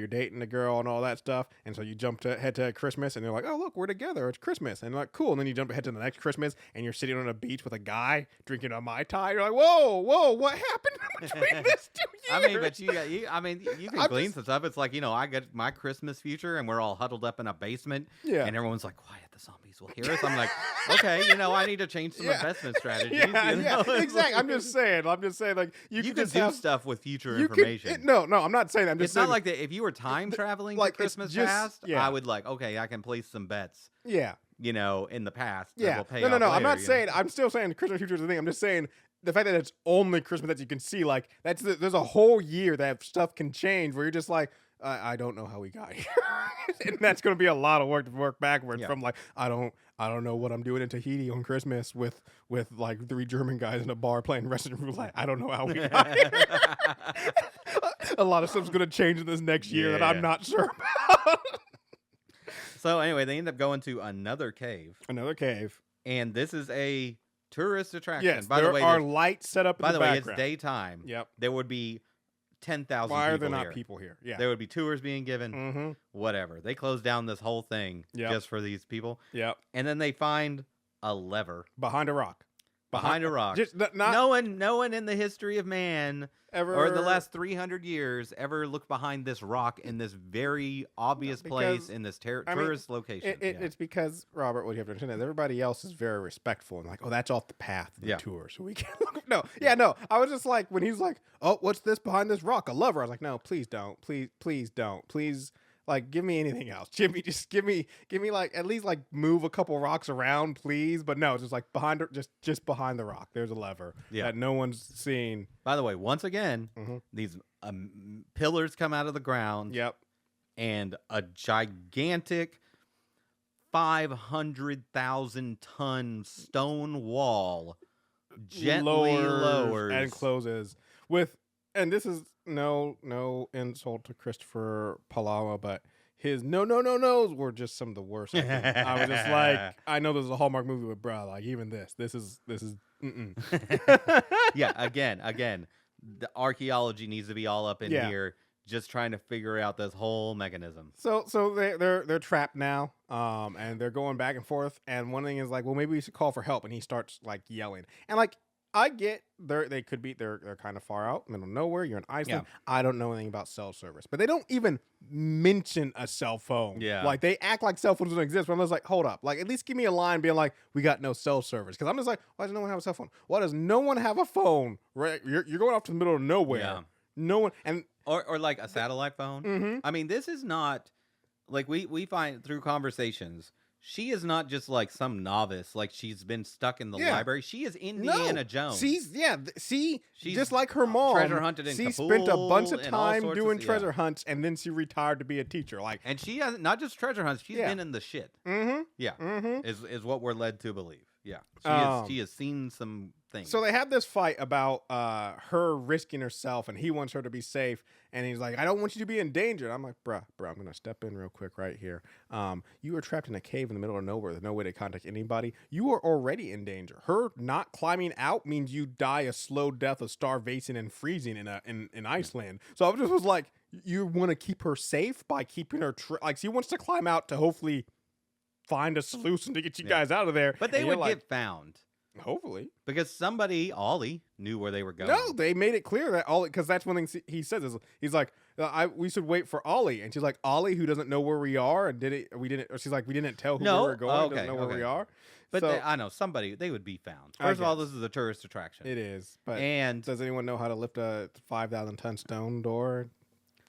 B: dating a girl and all that stuff, and so you head to Christmas and they're like, oh look, we're together, it's Christmas, and you're like, cool, and then you jump ahead to the next Christmas and you're sitting on a beach with a guy drinking a Mai Tai. You're like, whoa, what happened between this 2 years?
A: I mean, but you can glean some stuff. It's like, I get my Christmas future and we're all huddled up in a basement, and everyone's like, quiet, the zombies will hear us. I'm like, okay, I need to change some investment strategies.
B: Exactly. I'm just saying, like you
A: can
B: just
A: do stuff with future information.
B: No, I'm not saying. I'm just
A: it's
B: saying,
A: not like that. If you were time traveling
B: like,
A: to Christmas past, I would like, okay, I can place some bets.
B: Yeah.
A: In the past.
B: Yeah.
A: Will pay
B: No.
A: off later,
B: I'm not saying. I'm still saying Christmas future is the thing. I'm just saying the fact that it's only Christmas that you can see. Like there's a whole year that stuff can change where you're just like, I don't know how we got here, and that's going to be a lot of work to work backwards from. Like, I don't know what I'm doing in Tahiti on Christmas with like 3 German guys in a bar playing Russian roulette. I don't know how we got here. A lot of stuff's going to change in this next year that I'm not sure about.
A: So anyway, they end up going to another cave. And this is a tourist attraction.
B: Yes,
A: by the way,
B: are lights set up in the background.
A: It's daytime.
B: Yep.
A: There would be 10,000 people.
B: Why are there not people here? Yeah.
A: There would be tours being given. Whatever. They closed down this whole thing just for these people.
B: Yep.
A: And then they find a lever
B: behind a rock.
A: Behind a rock.
B: Just
A: no one in the history of man
B: ever,
A: or the last 300 years ever looked behind this rock in this very obvious place in this tourist location.
B: It's because, Robert, what you have to understand is everybody else is very respectful and like, oh, that's off the path of the tour, so we can't look. No. I was just like, when he's like, oh, what's this behind this rock? A lever. I was like, no, please don't. Please don't. Please. Like, give me anything else. Jimmy, just give me like at least like move a couple rocks around, please. But no, it's just like just behind the rock. There's a lever that no one's seen.
A: By the way, once again, these pillars come out of the ground.
B: Yep.
A: And a gigantic 500,000 ton stone wall gently lowers
B: and closes with. And this is no insult to Christopher Palama, but his no's were just some of the worst. I was just like, I know this is a Hallmark movie, but bro, like even this is.
A: Yeah, again, the archaeology needs to be all up in here, just trying to figure out this whole mechanism.
B: So they're trapped now, and they're going back and forth. And one thing is like, well, maybe we should call for help, and he starts like yelling, and like. I get they're kind of far out, middle of nowhere. You're in Iceland. Yeah. I don't know anything about cell service, but they don't even mention a cell phone.
A: Yeah,
B: like they act like cell phones don't exist. But I'm just like, hold up, like at least give me a line being like, we got no cell service. Because I'm just like, why does no one have a cell phone? Why does no one have a phone? Right, you're going off to the middle of nowhere.
A: Yeah.
B: No one
A: or like a satellite phone.
B: Mm-hmm.
A: I mean, this is not like we find through conversations. She is not just like some novice, like she's been stuck in the library. She is Indiana Jones.
B: She's just like her mom.
A: Treasure hunted in Kabul.
B: She spent a bunch of time doing treasure hunts, and then she retired to be a teacher. Like,
A: and she has not just treasure hunts. She's been in the shit.
B: Mm-hmm.
A: Yeah, is what we're led to believe. Yeah, she has seen some things.
B: So they have this fight about her risking herself, and he wants her to be safe. And he's like, I don't want you to be in danger. And I'm like, bruh, I'm going to step in real quick right here. You are trapped in a cave in the middle of nowhere. There's no way to contact anybody. You are already in danger. Her not climbing out means you die a slow death of starvation and freezing in Iceland. So I just was like, you want to keep her safe by keeping her like she wants to climb out to hopefully find a solution to get you guys out of there.
A: But they would get found.
B: Hopefully.
A: Because somebody, Ollie, knew where they were going.
B: No, they made it clear that Ollie, because that's one thing he says is, he's like, we should wait for Ollie. And she's like, Ollie, who doesn't know where we are, and she's like, we didn't tell who we were going, doesn't know where we are.
A: But so, I know, they would be found. First of all, this is a tourist attraction.
B: It is. But does anyone know how to lift a 5,000 ton stone door?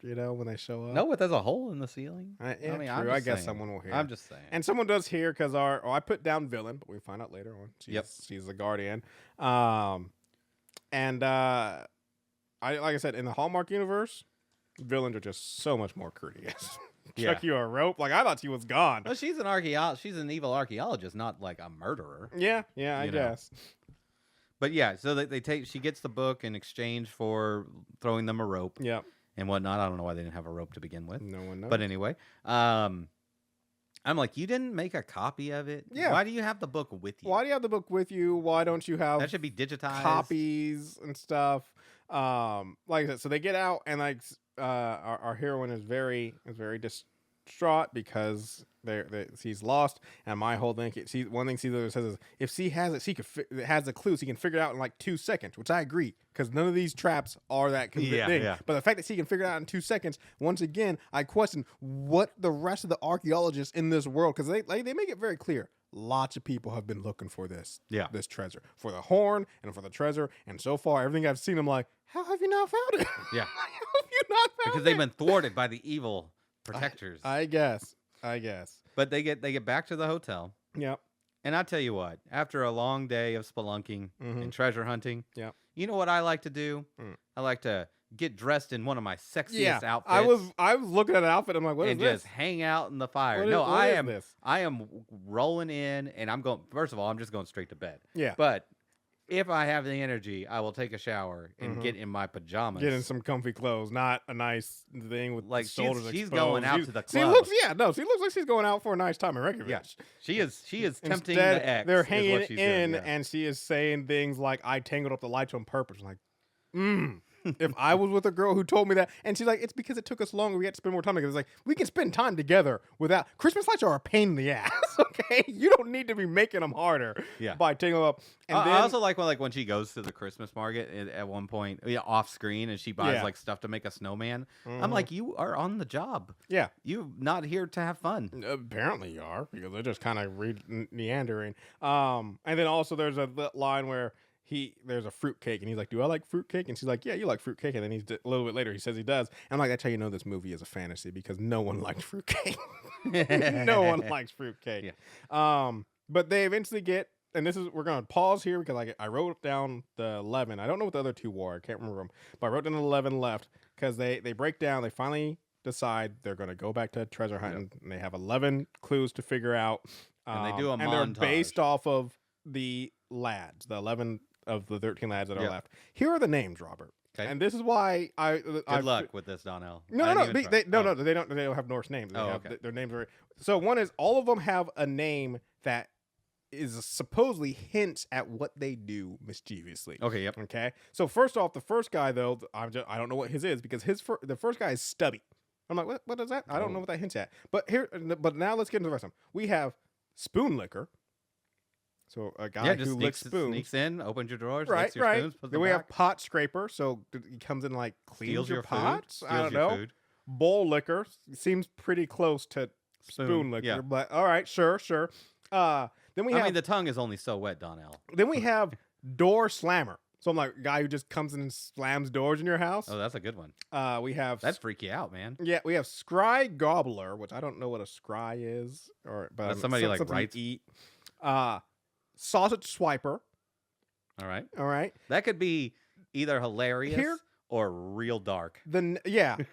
B: When they show up.
A: No, there's a hole in the ceiling.
B: True. I guess someone will hear.
A: I'm just saying.
B: And someone does hear because I put down villain, but we find out later on. She's the guardian. Like I said, in the Hallmark universe, villains are just so much more courteous. Chuck you a rope. Like I thought she was gone.
A: Well, she's an evil archaeologist, not like a murderer.
B: Yeah, I guess.
A: But so she gets the book in exchange for throwing them a rope.
B: Yeah.
A: And whatnot. I don't know why they didn't have a rope to begin with.
B: No one knows.
A: But anyway, I'm like, you didn't make a copy of it?
B: Yeah.
A: Why do you have the book with you?
B: Why do you have the book with you? Why don't you have
A: That should be digitized.
B: copies and stuff? Like I said, so they get out, and like our heroine is very distraught because she's lost. And my whole thing, one thing she literally says is, if she has it, she has a clue, she can figure it out in like 2 seconds, which I agree, because none of these traps are that thing.
A: Yeah.
B: But the fact that she can figure it out in 2 seconds, once again, I question what the rest of the archaeologists in this world, because they make it very clear. Lots of people have been looking for this treasure, for the horn and for the treasure, and so far everything I've seen, I'm like, how have you not found it?
A: Yeah.
B: How have you not found
A: Because
B: it?
A: they've been thwarted by the evil protectors.
B: I guess.
A: But they get back to the hotel.
B: Yep.
A: And I tell you what, after a long day of spelunking and treasure hunting, you know what I like to do? I like to get dressed in one of my sexiest outfits.
B: I was looking at an outfit. I'm like, what is this?
A: And just hang out in the fire. I am rolling in, and I'm going. First of all, I'm just going straight to bed.
B: Yeah.
A: But if I have the energy, I will take a shower and get in my pajamas.
B: Get in some comfy clothes, not a nice thing with
A: like
B: shoulders
A: she's
B: exposed.
A: going out to the club.
B: She looks like she's going out for a nice time in Reykjavik.
A: Yeah. She is tempting
B: Instead,
A: the ex.
B: they're hanging
A: in,
B: doing, and she is saying things like, "I tangled up the lights on purpose." I'm like, if I was with a girl who told me that, and she's like, it's because it took us longer, we had to spend more time together. It's like, we can spend time together without. Christmas lights are a pain in the ass, okay? You don't need to be making them harder by tangling up. And
A: I also like when she goes to the Christmas market at one point, off screen, and she buys like stuff to make a snowman. I'm like, you are on the job. Yeah. You're not here to have fun.
B: Apparently you are, because they're just kind of meandering. And then also there's a line where there's a fruitcake, and he's like, do I like fruitcake? And she's like, yeah, you like fruitcake. And then a little bit later, he says he does. And I'm like, that's how you know this movie is a fantasy, because no one liked fruitcake. No one likes fruitcake. Yeah. But they eventually get, and we're going to pause here because I wrote down the 11. I don't know what the other two were. I can't remember them. But I wrote down the 11 left because they break down. They finally decide they're going to go back to treasure hunting. And they have 11 clues to figure out.
A: And they do a montage.
B: And they're based off of the lads, the 11 of the 13 lads that are left. Here are the names, Robert. Okay. And this is why
A: Good luck with this, Donnell.
B: No. They don't have Norse names. Their names are. So one is, all of them have a name that is supposedly hints at what they do mischievously.
A: Okay. Yep.
B: Okay. So first off, the first guy though, I don't know what his is, because the first guy is Stubby. I'm like, what is that? I don't know what that hints at. But now let's get into the rest of them. We have Spoon Licker. So a guy who licks spoons.
A: Sneaks in, opens your drawers,
B: right,
A: licks your spoons, puts
B: then we have Pot Scraper. So he comes in like cleans your pots.
A: Food,
B: I don't know.
A: Food.
B: Bowl Licker seems pretty close to Spoon Licker, but all right, sure. Then we have.
A: The tongue is only so wet, Donnell.
B: Then we have Door Slammer. So I'm like, a guy who just comes in and slams doors in your house.
A: Oh, that's a good one.
B: We have
A: that's freaky out, man.
B: Yeah, we have Scry Gobbler, which I don't know what a scry is, but
A: that's somebody like writes.
B: Eat. Sausage Swiper.
A: All right. That could be either hilarious or real dark.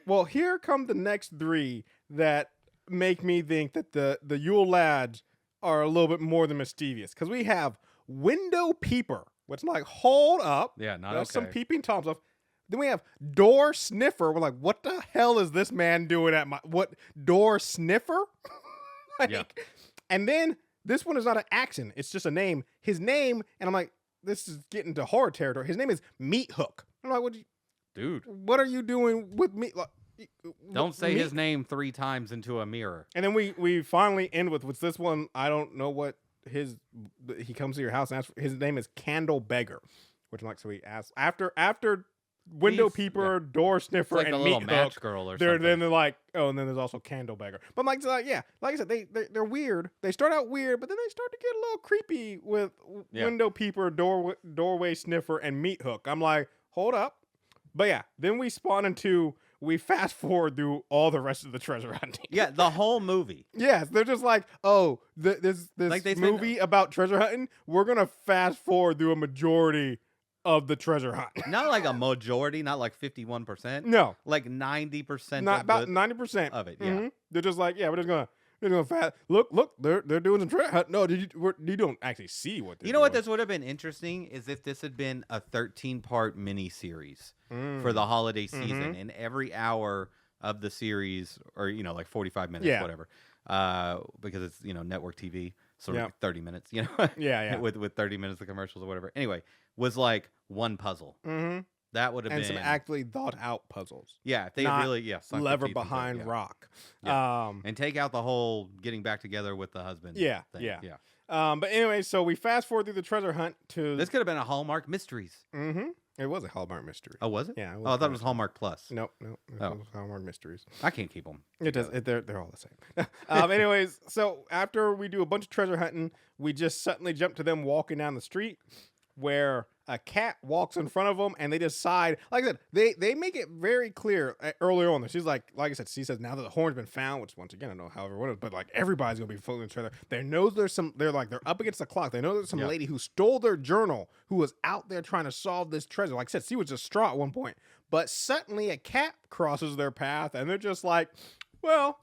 B: Well, here come the next three that make me think that the Yule Lads are a little bit more than mischievous, because we have Window Peeper, which I'm like, hold up.
A: Yeah, not
B: That's
A: okay.
B: some peeping Tom stuff. Then we have Door Sniffer. We're like, what the hell is this man doing at what Door Sniffer? And then this one is not an accent. It's just a name. His name, and I'm like, this is getting to horror territory. His name is Meat Hook. I'm like,
A: dude,
B: what are you doing with me? Like,
A: don't say his name 3 times into a mirror.
B: And then we finally end with this one. I don't know what he comes to your house and asks. His name is Candle Beggar, which I'm like, so he asks after Window Peeper, Door Sniffer,
A: like
B: and
A: a
B: Meat
A: little
B: Hook.
A: match girl or something.
B: Then they're like, oh, and then there's also Candle Beggar. But like I said, they're weird. They start out weird, but then they start to get a little creepy with Window Peeper, Doorway Sniffer, and Meat Hook. I'm like, hold up. But then we fast forward through all the rest of the treasure hunting.
A: Yeah, the whole movie.
B: Yes, they're just like, oh, this movie about treasure hunting, we're going to fast forward through a majority of the treasure hunt.
A: Not like a majority, not like 51%.
B: No.
A: Like 90%.
B: Not about 90%
A: of it, yeah.
B: Mm-hmm. They're just like, we're just going to fast. Look, they're doing some treasure hunt. No, you don't actually see what they're doing.
A: You know what this would have been interesting is if this had been a 13-part mini-series for the holiday season, and every hour of the series, or like 45 minutes, whatever, because it's network TV, so
B: Yep.
A: 30 minutes,
B: Yeah.
A: with 30 minutes of commercials or whatever. Anyway, was like one puzzle.
B: Mm-hmm.
A: That would have
B: And
A: been
B: some actually thought out puzzles.
A: yeah. If they
B: not
A: really sunk their
B: Lever
A: teeth into it,
B: behind
A: yeah.
B: rock.
A: Yeah. And take out the whole getting back together with the husband.
B: Yeah,
A: thing.
B: yeah.
A: yeah.
B: But anyway, so we fast forward through the treasure hunt to
A: This could have been a Hallmark Mysteries.
B: Mm-hmm. It was a Hallmark mystery.
A: Oh, was it?
B: Yeah.
A: Oh, I thought it was Hallmark Plus.
B: Nope. It
A: Oh.
B: was Hallmark mysteries.
A: I can't keep them.
B: It does. They're all the same. Anyways, so after we do a bunch of treasure hunting, we just suddenly jump to them walking down the street where a cat walks in front of them, and they decide, like I said, they make it very clear earlier on. She's like I said, she says now that the horn's been found, which once again I don't know how everyone is, but like everybody's gonna be following each other. They know they're up against the clock. They know there's some lady who stole their journal who was out there trying to solve this treasure. Like I said, she was distraught at one point, but suddenly a cat crosses their path, and they're just like, well,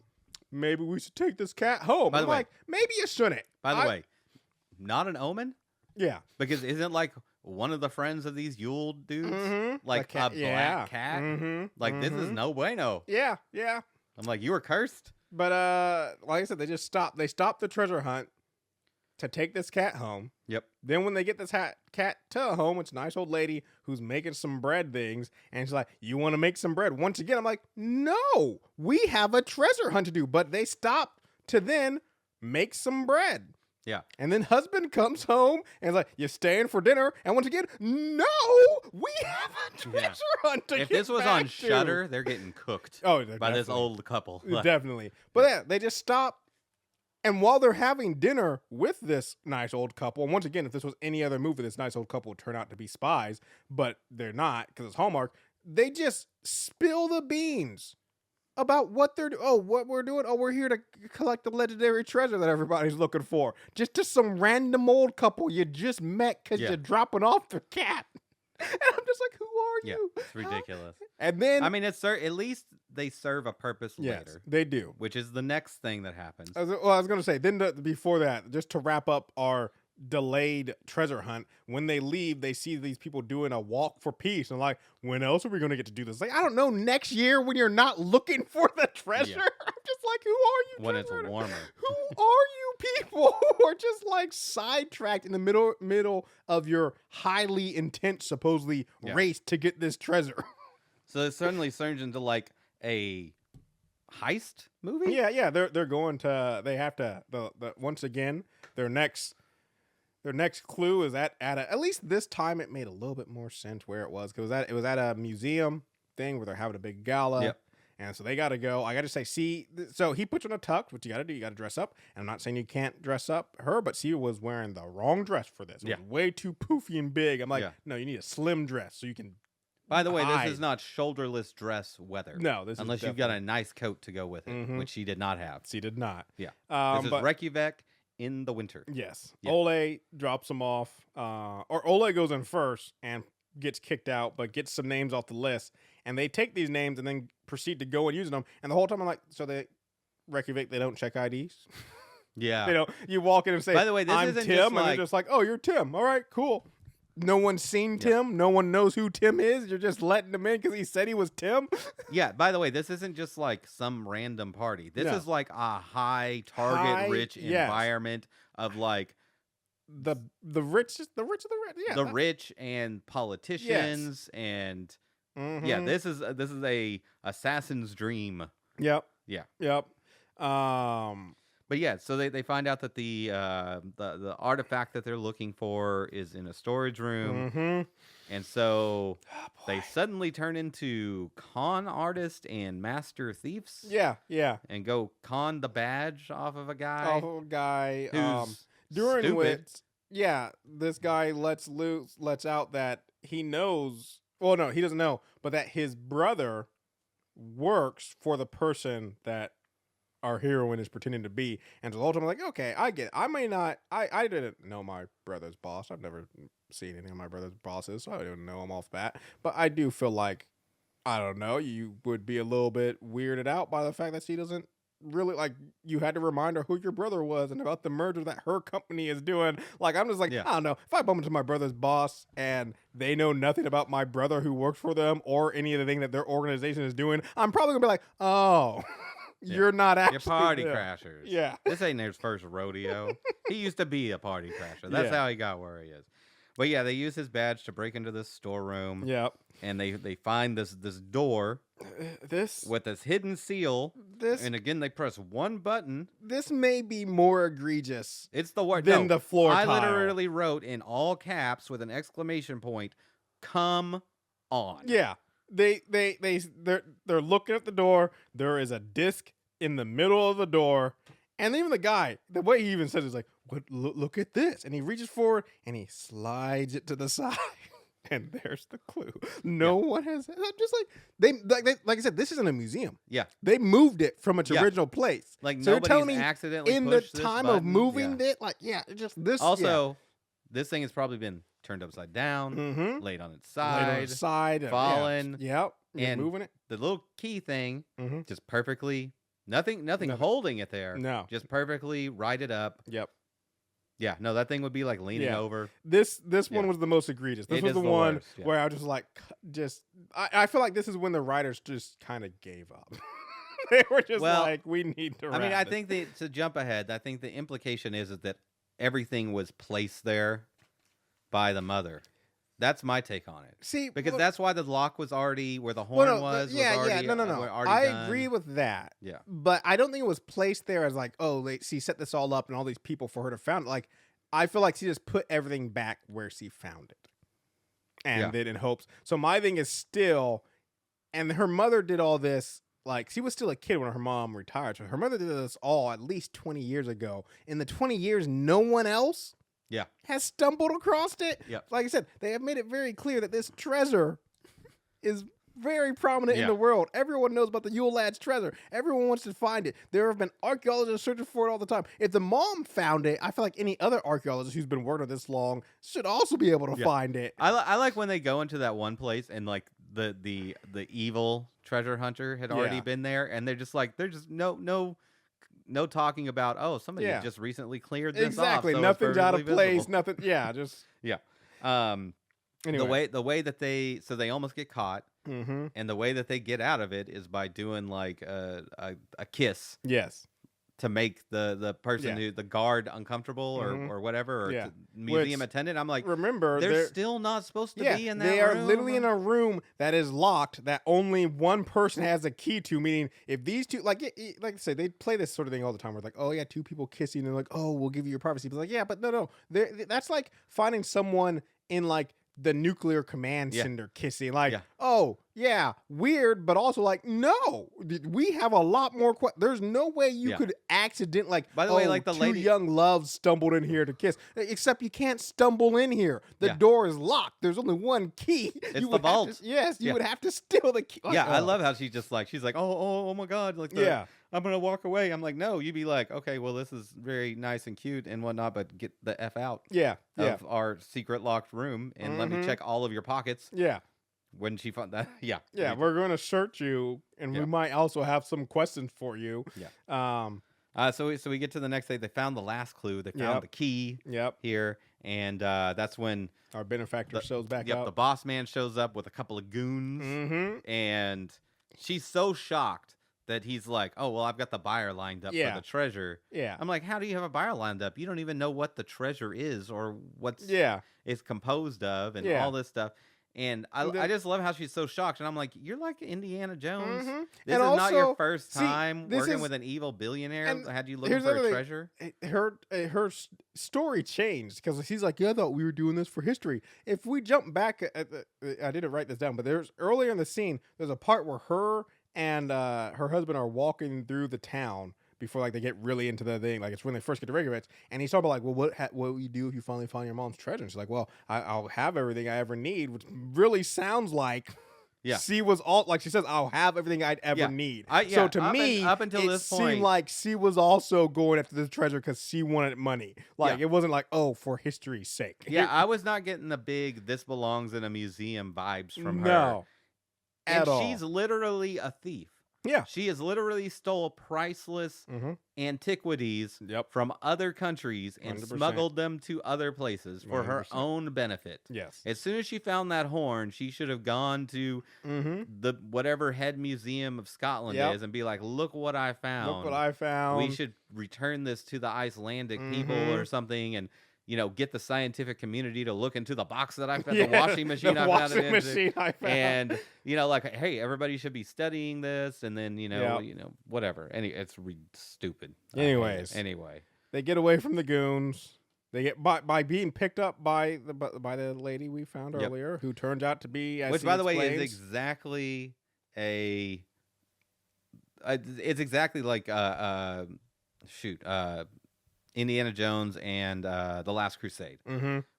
B: maybe we should take this cat home.
A: By the way,
B: like, maybe you shouldn't.
A: By the way, not an omen.
B: Yeah,
A: because isn't like one of the friends of these Yule dudes like
B: cat,
A: a black cat? Like this is no bueno.
B: Yeah.
A: I'm like, you were cursed.
B: But like I said, they stop the treasure hunt to take this cat home.
A: Yep.
B: Then when they get this cat to home, it's a nice old lady who's making some bread things, and she's like, "You want to make some bread?" Once again, I'm like, "No, we have a treasure hunt to do." But they stop to then make some bread.
A: Yeah.
B: And then husband comes home and is like, "You staying for dinner?" And once again, no, we have a treasure hunt to
A: If
B: get
A: this was
B: back
A: on
B: to.
A: Shudder, they're getting cooked by this
B: definitely.
A: old couple.
B: Definitely. But yeah, they just stop. And while they're having dinner with this nice old couple, and once again, if this was any other movie, this nice old couple would turn out to be spies, but they're not because it's Hallmark. They just spill the beans about what they're doing. Oh, what we're doing. Oh, we're here to collect the legendary treasure that everybody's looking for. Just to some random old couple you just met because you're dropping off their cat. And I'm just like, who are you?
A: It's ridiculous.
B: And then,
A: I mean, at least they serve a purpose
B: yes,
A: later.
B: they do.
A: Which is the next thing that happens.
B: I was going to say, then before that, just to wrap up our delayed treasure hunt, when they leave, they see these people doing a walk for peace. And like, when else are we going to get to do this? Like, I don't know, next year when you're not looking for the treasure.
A: Yeah.
B: I'm just like, who are you?
A: When it's warmer.
B: Who are you people who are just like sidetracked in the middle of your highly intense, supposedly race to get this treasure?
A: So it suddenly turns into like a heist movie?
B: Yeah. They're going to. They have to. Once again, their next clue is at least this time it made a little bit more sense where it was, because it was at a museum thing where they're having a big gala.
A: Yep.
B: And so they got to go. I got to say, so he puts on a tux, which you got to do. You got to dress up. And I'm not saying you can't dress up her, but she was wearing the wrong dress for this. It was way too poofy and big. I'm like, no, you need a slim dress so you can.
A: By the way,
B: hide.
A: this is not shoulderless dress weather.
B: No,
A: unless you've got a nice coat to go with it, which she did not have.
B: She did not.
A: Yeah. This is Reykjavik in the winter.
B: Yes.
A: Yeah.
B: Ole drops him off, or Ole goes in first and gets kicked out, but gets some names off the list. And they take these names and then proceed to go and use them. And the whole time I'm like, so Reykjavik, they don't check IDs?
A: Yeah.
B: You walk in and say,
A: by the way, this
B: I'm
A: isn't
B: Tim,
A: just
B: and they're just like, oh, you're Tim. All right, cool. No one's seen Tim. No one knows who Tim is. You're just letting him in because he said he was Tim.
A: Yeah. By the way, this isn't just like some random party. This is like a high target rich environment of like
B: the rich of the rich. Yeah.
A: The rich and politicians and this is a assassin's dream.
B: Yep.
A: Yeah.
B: Yep.
A: But yeah, so they find out that the artifact that they're looking for is in a storage room, and so they suddenly turn into con artists and master thieves.
B: Yeah,
A: and go con the badge off of a guy. Who's
B: during
A: stupid.
B: which, this guy lets out that he knows. Well, no, he doesn't know, but that his brother works for the person that our heroine is pretending to be. And so the whole time I'm like, okay, I get it. I didn't know my brother's boss. I've never seen any of my brother's bosses, so I don't know him off bat. But I do feel like, I don't know, you would be a little bit weirded out by the fact that she doesn't really, like, you had to remind her who your brother was and about the merger that her company is doing. Like, I'm just like, I don't know, if I bump into my brother's boss and they know nothing about my brother who works for them or any of the thing that their organization is doing, I'm probably gonna be like, oh, You're not actually
A: You're party
B: there.
A: crashers.
B: Yeah.
A: This ain't his first rodeo. He used to be a party crasher. That's how he got where he is. But yeah, they use his badge to break into this storeroom.
B: Yep.
A: And they find this door with this hidden seal. And again, they press one button.
B: This may be more egregious.
A: It's the word
B: than the floor
A: I
B: tile.
A: literally wrote in all caps with an exclamation point, "Come on."
B: Yeah. They're looking at the door. There is a disc in the middle of the door. And even the guy, the way he even says it is like, "What? Look at this." And he reaches forward and he slides it to the side. And there's the clue. No one has. I'm just like I said, this isn't a museum.
A: Yeah.
B: They moved it from its original place.
A: Like
B: so
A: nobody's
B: telling me
A: accidentally
B: in the
A: pushed this
B: time
A: button.
B: of moving it, just this.
A: Also, this thing has probably been turned upside down, laid on its side, fallen.
B: Yep.
A: And
B: moving it.
A: The little key thing, just perfectly, nothing holding it there.
B: No.
A: Just perfectly righted up.
B: Yep.
A: Yeah, no, that thing would be like leaning over.
B: This one was the most egregious. This was the one
A: worst,
B: where I was just like, I feel like this is when the writers just kind of gave up. They were just like, we need to.
A: I think to jump ahead, I think the implication is that everything was placed there by the mother. That's my take on it.
B: See,
A: because that's why the lock was already where the horn was.
B: No. I agree with that.
A: Yeah,
B: but I don't think it was placed there as like, oh, she set this all up and all these people for her to found it. Like, I feel like she just put everything back where she found it, and did in hopes. So my thing is still, and her mother did all this. Like, she was still a kid when her mom retired. So her mother did this all at least 20 years ago. In the 20 years, no one else has stumbled across it.
A: Yep.
B: Like I said, they have made it very clear that this treasure is very prominent in the world. Everyone knows about the Yule Lad's treasure. Everyone wants to find it. There have been archaeologists searching for it all the time. If the mom found it, I feel like any other archaeologist who's been working this long should also be able to find it.
A: I like when they go into that one place and like the evil treasure hunter had already been there, and they're just like, there's just no talking about, somebody just recently cleared this
B: exactly.
A: off. So
B: nothing's out of place.
A: Visible.
B: Nothing. Yeah, just
A: Anyway. The way that they almost get caught, and the way that they get out of it is by doing like a kiss.
B: Yes.
A: To make the person the guard uncomfortable or whatever, or museum attendant. I'm like,
B: remember,
A: they're still not supposed to be in that room.
B: They are literally in a room that is locked that only one person has a key to, meaning if these two, like I say, they play this sort of thing all the time where it's like, oh yeah, two people kissing, and they're like, oh, we'll give you your privacy. But like, yeah, but no. That's like finding someone in like the nuclear command center kissing. Like, oh, yeah, weird, but also like, no, we have a lot more. There's no way you could accident like. By the way, like the two young loves stumbled in here to kiss. Except you can't stumble in here. The door is locked. There's only one key.
A: It's the vault.
B: You would have to steal the key. Like,
A: I love how she's like, oh my god, like I'm gonna walk away. I'm like, no, you'd be like, okay, well, this is very nice and cute and whatnot, but get the F out. Of our secret locked room and let me check all of your pockets. When she found that,
B: we're going to search you, and we might also have some questions for you.
A: So we get to the next day. They found the last clue. They found the key. Here, and that's when
B: our benefactor shows back up.
A: The boss man shows up with a couple of goons, and she's so shocked that he's like, oh, well, I've got the buyer lined up for the treasure. I'm like, how do you have a buyer lined up? You don't even know what the treasure is or what's it's composed of and all this stuff. And I just love how she's so shocked. And I'm like, you're like Indiana Jones. This is not your first time working with an evil billionaire. Had you looking for a treasure?
B: Her story changed because she's like, yeah, I thought we were doing this for history. If we jump back, I didn't write this down, but there's earlier in the scene, there's a part where her and her husband are walking through the town before like they get really into the thing. Like it's when they first get to Reykjavik, and he's talking about like, well, what will you do if you finally find your mom's treasure? And she's like, well, I'll have everything I ever need, which really sounds like she was all like she says, I'll have everything I'd ever need. So to me,
A: up until this point,
B: seemed like she was also going after this treasure because she wanted money. Like it wasn't like, oh, for history's sake.
A: I was not getting the big "this belongs in a museum" vibes from her.
B: No,
A: and she's literally a thief.
B: Yeah.
A: She has literally stole priceless antiquities
B: Yep.
A: from other countries and
B: 100%.
A: smuggled them to other places for her
B: 100%.
A: own benefit.
B: Yes.
A: As soon as she found that horn, she should have gone to the whatever head museum of Scotland is and be like, look what I found.
B: Look what I found.
A: We should return this to the Icelandic people or something, and get the scientific community to look into the box that I found, the washing machine I found it into. And, like, hey, everybody should be studying this, and then, whatever. It's stupid.
B: Anyways.
A: Anyway.
B: They get away from the goons. They get by being picked up by the lady we found earlier, who turns out to be,
A: which, by the way, is exactly it's exactly like Indiana Jones and The Last Crusade,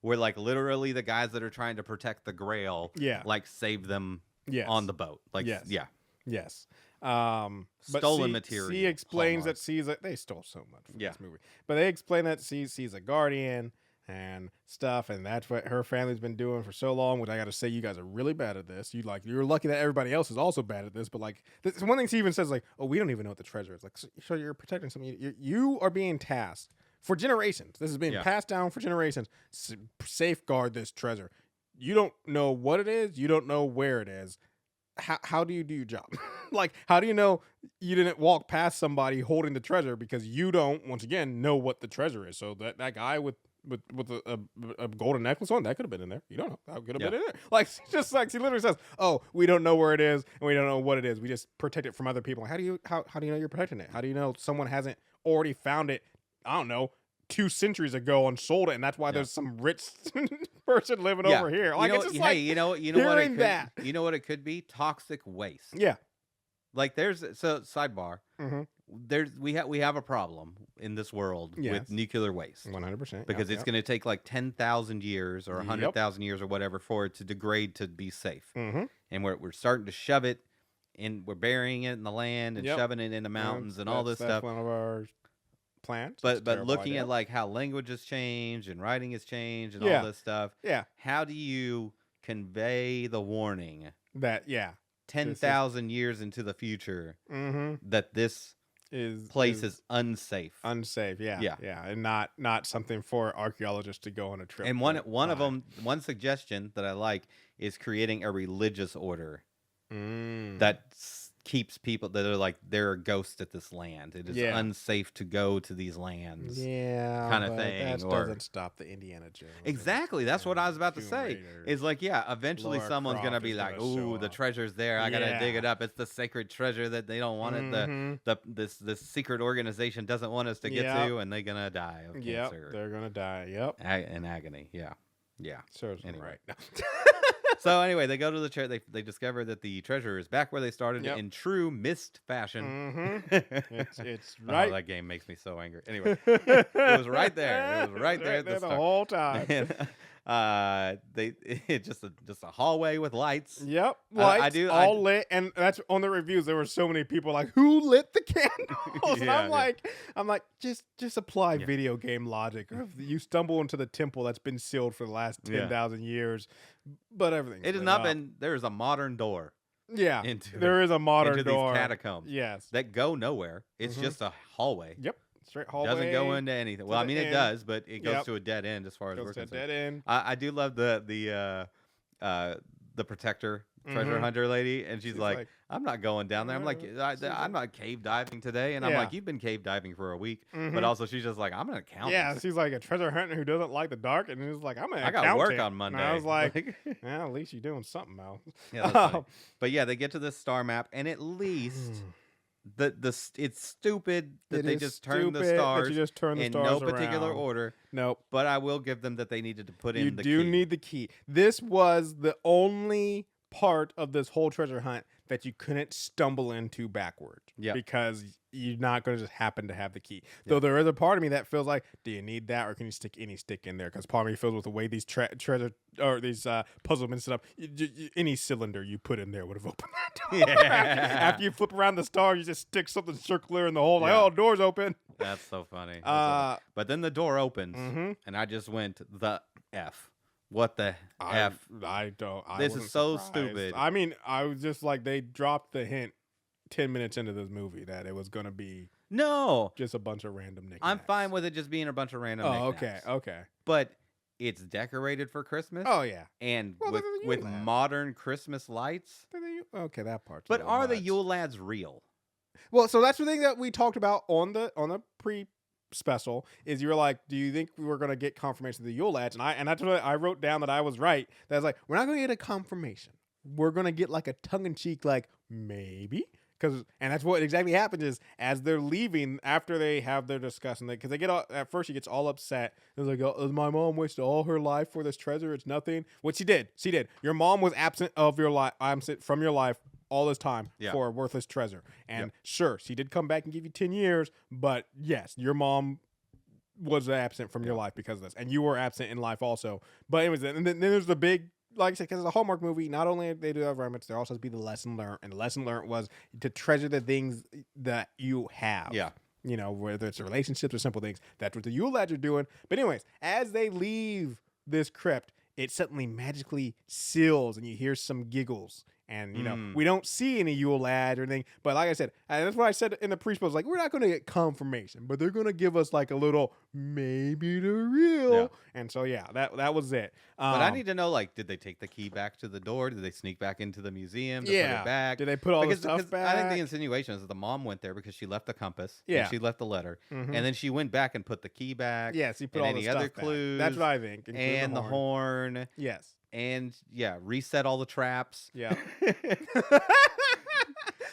A: where like literally the guys that are trying to protect the Grail, like save them on the boat, like
B: yes.
A: Stolen material.
B: She explains that they stole so much from this movie, but they explain that she's a guardian and stuff, and that's what her family's been doing for so long. Which I got to say, you guys are really bad at this. You're lucky that everybody else is also bad at this. But like, this one thing she even says, like, "Oh, we don't even know what the treasure is." Like, so you're protecting something. You are being tasked for generations. This is being passed down for generations. Safeguard this treasure. You don't know what it is. You don't know where it is. How do you do your job? Like, how do you know you didn't walk past somebody holding the treasure because you don't, once again, know what the treasure is? So that guy with a golden necklace on, that could have been in there. You don't know. That could have been in there. Like, just like she literally says, "Oh, we don't know where it is and we don't know what it is. We just protect it from other people." How do you know you're protecting it? How do you know someone hasn't already found it? I don't know, 2 centuries ago and sold it, and that's why there's some rich person living over here. Like, it's just
A: you know what it could,
B: that.
A: You know what it could be? Toxic waste.
B: Yeah.
A: Like, sidebar. We have a problem in this world with nuclear waste.
B: 100%.
A: Because it's going to take like 10,000 years or 100,000 years or whatever for it to degrade to be safe. And we're starting to shove it, and we're burying it in the land and shoving it in the mountains and all this stuff.
B: That's one of our plans.
A: But looking at like how language has changed and writing has changed and all this stuff.
B: Yeah.
A: How do you convey the warning
B: that
A: 10,000 years into the future that this place is unsafe?
B: Unsafe, yeah, and not something for archaeologists to go on a trip.
A: And one suggestion that I like is creating a religious order that keeps people that are like, there are ghosts at this land. It is unsafe to go to these lands. Kind of thing.
B: That doesn't stop the Indiana Jones.
A: Exactly. That's what I was about to say. Is like, eventually someone's going to be like, "Ooh, the treasure's there. I got to dig it up. It's the sacred treasure that they don't want it. This secret organization doesn't want us to get to, and they're going to die of cancer.
B: They're going to die. Yep.
A: In agony. Yeah.
B: Serves
A: anyway.
B: right.
A: So anyway, they go to the treasure. They discover that the treasure is back where they started in true Myst fashion.
B: It's right.
A: Oh, that game makes me so angry. Anyway, it was right there. It was right there at the start.
B: The whole time.
A: And, just a hallway with lights.
B: Yep, lights lit, and that's on the reviews. There were so many people like, "Who lit the candles?" And I'm like, just apply video game logic. You stumble into the temple that's been sealed for the last 10,000 years, but everything.
A: It has not been. There is a modern door.
B: Yeah, there is a modern door
A: into these catacombs.
B: Yes,
A: that go nowhere. It's just a hallway.
B: Yep. Straight hallway.
A: Doesn't go into anything. Well, I mean, it does, but it goes to a dead end as far as we're concerned.
B: Dead end.
A: I do love the protector treasure hunter lady, and she's like, "I'm not going down there." I'm like, "I'm not cave diving today," and I'm like, "You've been cave diving for a week," but also she's just like, "I'm an accountant."
B: Yeah, she's like a treasure hunter who doesn't like the dark, and he's like, "I'm an accountant.
A: I got work on Monday."
B: And I was like, "Yeah, at least you're doing something, Mel."
A: Yeah, that's funny. But yeah, they get to this star map, and at least. It's stupid that they just turn the stars in no particular order.
B: Nope.
A: But I will give them that they needed to put in the key.
B: You do need the key. This was the only part of this whole treasure hunt that you couldn't stumble into backward. Yeah. Because you're not going to just happen to have the key. Though there is a part of me that feels like, do you need that, or can you stick any stick in there? Because part of me feels with the way these treasure or these puzzles been set up, any cylinder you put in there would have opened that door. After you flip around the star, you just stick something circular in the hole. Like, oh, door's open.
A: That's so funny. But then the door opens, and I just went, the F. What the F?
B: I don't.
A: This is so stupid.
B: I mean, I was just like, they dropped the hint 10 minutes into this movie that it was going to be
A: No,
B: just a bunch of random knickknacks.
A: I'm fine with it just being a bunch of random knickknacks.
B: Okay.
A: But it's decorated for Christmas.
B: Oh, yeah.
A: And
B: Well,
A: with,
B: they're the Yule
A: with
B: Lads.
A: modern Christmas lights.
B: Okay, that part.
A: But are the Yule Lads real?
B: Well, so that's the thing that we talked about on the pre-special is you were like, do you think we were going to get confirmation of the Yule Lads? And that's what I wrote down that I was right. That was like, we're not going to get a confirmation. We're going to get like a tongue-in-cheek, like, maybe. And that's what exactly happens is as they're leaving after they have their discussion, because they get all, at first she gets all upset. They're like, oh, my mom wasted all her life for this treasure. It's nothing. What she did. Your mom was absent of your life. Absent from your life all this time for a worthless treasure. And sure, she did come back and give you 10 years, but yes, your mom was absent from your life because of this, and you were absent in life also. But anyways, and then there's the big, like I said, because it's a Hallmark movie, not only they do have remnants, there also has to be the lesson learned, and the lesson learned was to treasure the things that you have.
A: Yeah.
B: You know, whether it's relationships or simple things. That's what the Yule Lads are doing. But anyways, as they leave this crypt, it suddenly magically seals, and you hear some giggles. And, you know, we don't see any Yule Lad or anything. But like I said, and that's what I said in the pre-show, like, we're not going to get confirmation, but they're going to give us like a little, maybe they're real.
A: Yeah.
B: And so, that was it.
A: But I need to know, like, did they take the key back to the door? Did they sneak back into the museum to put it back?
B: Did they put all the stuff back?
A: I think the insinuation is that the mom went there because she left the compass.
B: Yeah.
A: And she left the letter.
B: Mhm.
A: And then she went back and put the key back.
B: Yes, he put
A: and
B: all the
A: any
B: stuff
A: other
B: back.
A: clues.
B: That's what I think. including
A: And the horn.
B: Yes.
A: And, reset all the traps.
B: Yeah.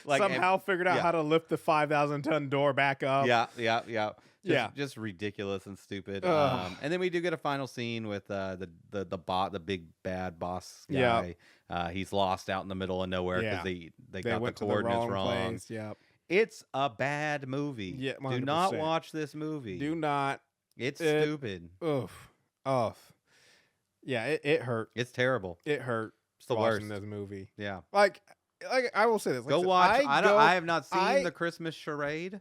A: Like,
B: somehow figured out how to lift the 5,000-ton door back up.
A: Yeah. Just ridiculous and stupid. And then we do get a final scene with the big bad boss guy. He's lost out in the middle of nowhere because they got the coordinates wrong.
B: Place. Yep.
A: It's a bad movie.
B: Yeah, 100%.
A: Do not watch this movie.
B: Do not.
A: It's stupid.
B: Oof. Yeah, it hurt.
A: It's terrible.
B: It hurt.
A: It's the
B: watching
A: worst.
B: this movie.
A: Yeah.
B: Like I will say this.
A: Go watch. I have not seen the Christmas charade,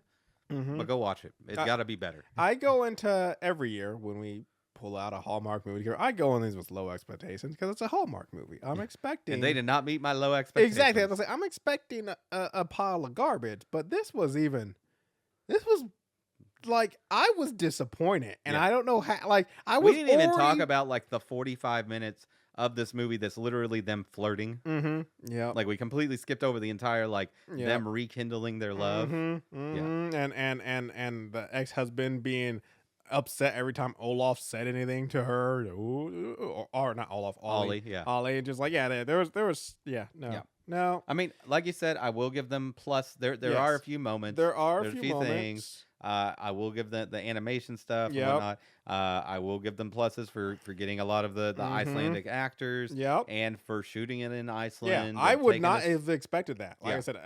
B: Mhm.
A: but go watch it. It's got to be better.
B: I go into every year when we pull out a Hallmark movie here. I go in these with low expectations because it's a Hallmark movie. I'm expecting,
A: and they did not meet my low expectations.
B: Exactly. I was like, I'm expecting a pile of garbage, but this was like I was disappointed, and I don't know how. Like
A: we didn't even talk about like the 45 minutes of this movie that's literally them flirting.
B: Mm-hmm. Yeah.
A: Like we completely skipped over the entire them rekindling their love.
B: Mm-hmm. Mm-hmm. Yeah. And the ex-husband being upset every time Olaf said anything to her, or not Olaf, Ollie. Ollie, and just like there was no.
A: I mean, like you said, I will give them plus. There are a few moments.
B: There's a few moments.
A: Things. I will give the animation stuff and whatnot. I will give them pluses for getting a lot of the Icelandic actors.
B: Yep.
A: And for shooting it in Iceland.
B: Yeah, I would not have expected that. Like I said,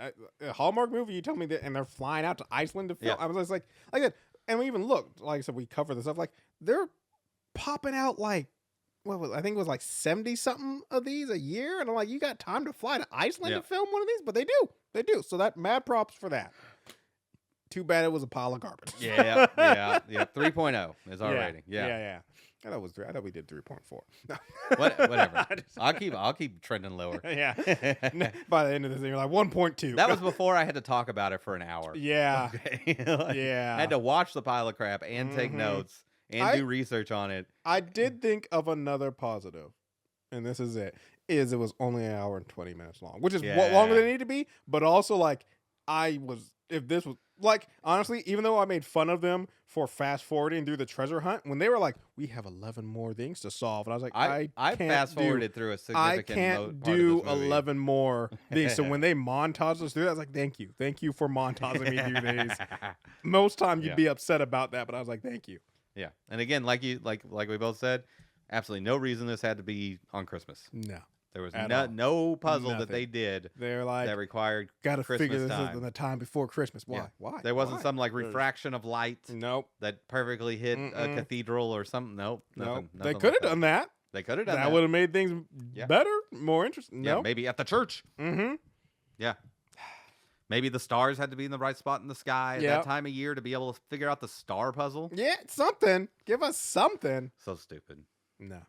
B: a Hallmark movie, you tell me that, and they're flying out to Iceland to film. I was just like that. And we even looked, like I said, we covered the stuff. Like they're popping out like, I think it was like 70-something of these a year. And I'm like, you got time to fly to Iceland to film one of these? But they do. So that mad props for that. Too bad it was a pile of garbage.
A: Yeah. 3.0 is our rating.
B: Yeah. I thought we did 3.4.
A: Whatever. I'll keep trending lower.
B: Yeah. By the end of this thing, you're like 1.2.
A: That was before I had to talk about it for an hour.
B: Yeah.
A: Okay.
B: Yeah.
A: I had to watch the pile of crap and take notes and do research on it.
B: I did think of another positive, and this is it. It was only an hour and 20 minutes long, which is longer than it needed to be. But also, like, if this was like, honestly, even though I made fun of them for fast forwarding through the treasure hunt, when they were like, we have 11 more things to solve, and I was like, I can't
A: fast forwarded through a significant
B: I can't do 11 more things. So when they montage us through that, I was like, thank you for montaging me through these. Most time you'd be upset about that, but I was like, thank you.
A: Yeah, and again, like we both said, absolutely no reason this had to be on Christmas.
B: No.
A: There was no puzzle that they did.
B: They're like,
A: that required
B: gotta
A: Christmas
B: figure this
A: time.
B: out in the time before Christmas. Why?
A: Yeah.
B: Why?
A: There wasn't some like refraction of light.
B: Nope.
A: That perfectly hit a cathedral or something. Nope. Nothing
B: They could have done that.
A: They could have done that.
B: That would have made things better, more interesting.
A: Yeah, maybe at the church.
B: Mm-hmm.
A: Yeah. Maybe the stars had to be in the right spot in the sky at that time of year to be able to figure out the star puzzle.
B: Yeah, something. Give us something.
A: So stupid.
B: No.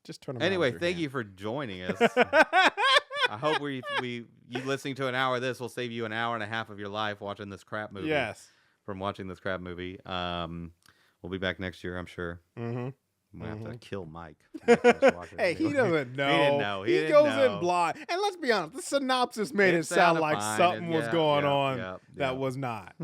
B: Just turn them
A: Anyway, thank you for joining us. I hope you listening to an hour of this will save you an hour and a half of your life watching this crap movie.
B: Yes.
A: From watching this crap movie. We'll be back next year, I'm sure.
B: Mm-hmm.
A: I'm going to have to kill Mike.
B: Hey, he doesn't know.
A: He didn't know.
B: He goes in blind. And let's be honest, the synopsis made it sound like
A: fine.
B: something was going on
A: that
B: that was not.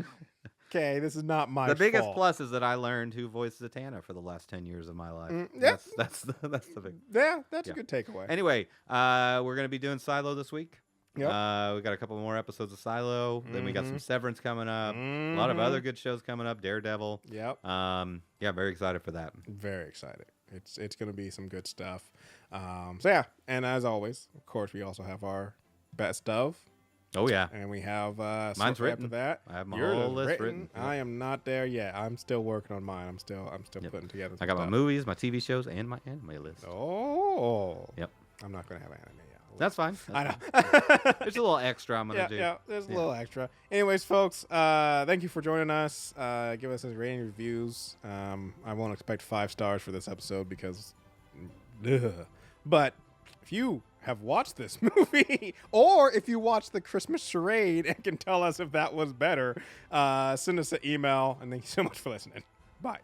B: Okay, this is not my fault.
A: The biggest plus is that I learned who voiced Zatanna for the last 10 years of my life.
B: Yeah.
A: That's the big.
B: Yeah, that's a good takeaway.
A: Anyway, we're going to be doing Silo this week.
B: Yep.
A: We got a couple more episodes of Silo. Then we got some Severance coming up. A lot of other good shows coming up. Daredevil.
B: Yep.
A: Yeah, very excited for that.
B: Very excited. It's going to be some good stuff. So yeah, and as always, of course, we also have our best of.
A: Oh yeah.
B: And we have
A: mine's written.
B: After that.
A: I have my whole list written.
B: Yep. I am not there yet. I'm still working on mine. I'm still putting together.
A: I got my movies, my TV shows, and my anime list.
B: Oh.
A: Yep.
B: I'm not going to have anime yet.
A: That's fine.
B: I know.
A: There's a little extra I'm going to do.
B: Yeah, there's a little extra. Anyways, folks, thank you for joining us. Give us a rating reviews. I won't expect 5 stars for this episode because... But if you have watched this movie, or if you watched the Christmas charade and can tell us if that was better, send us an email. And thank you so much for listening. Bye.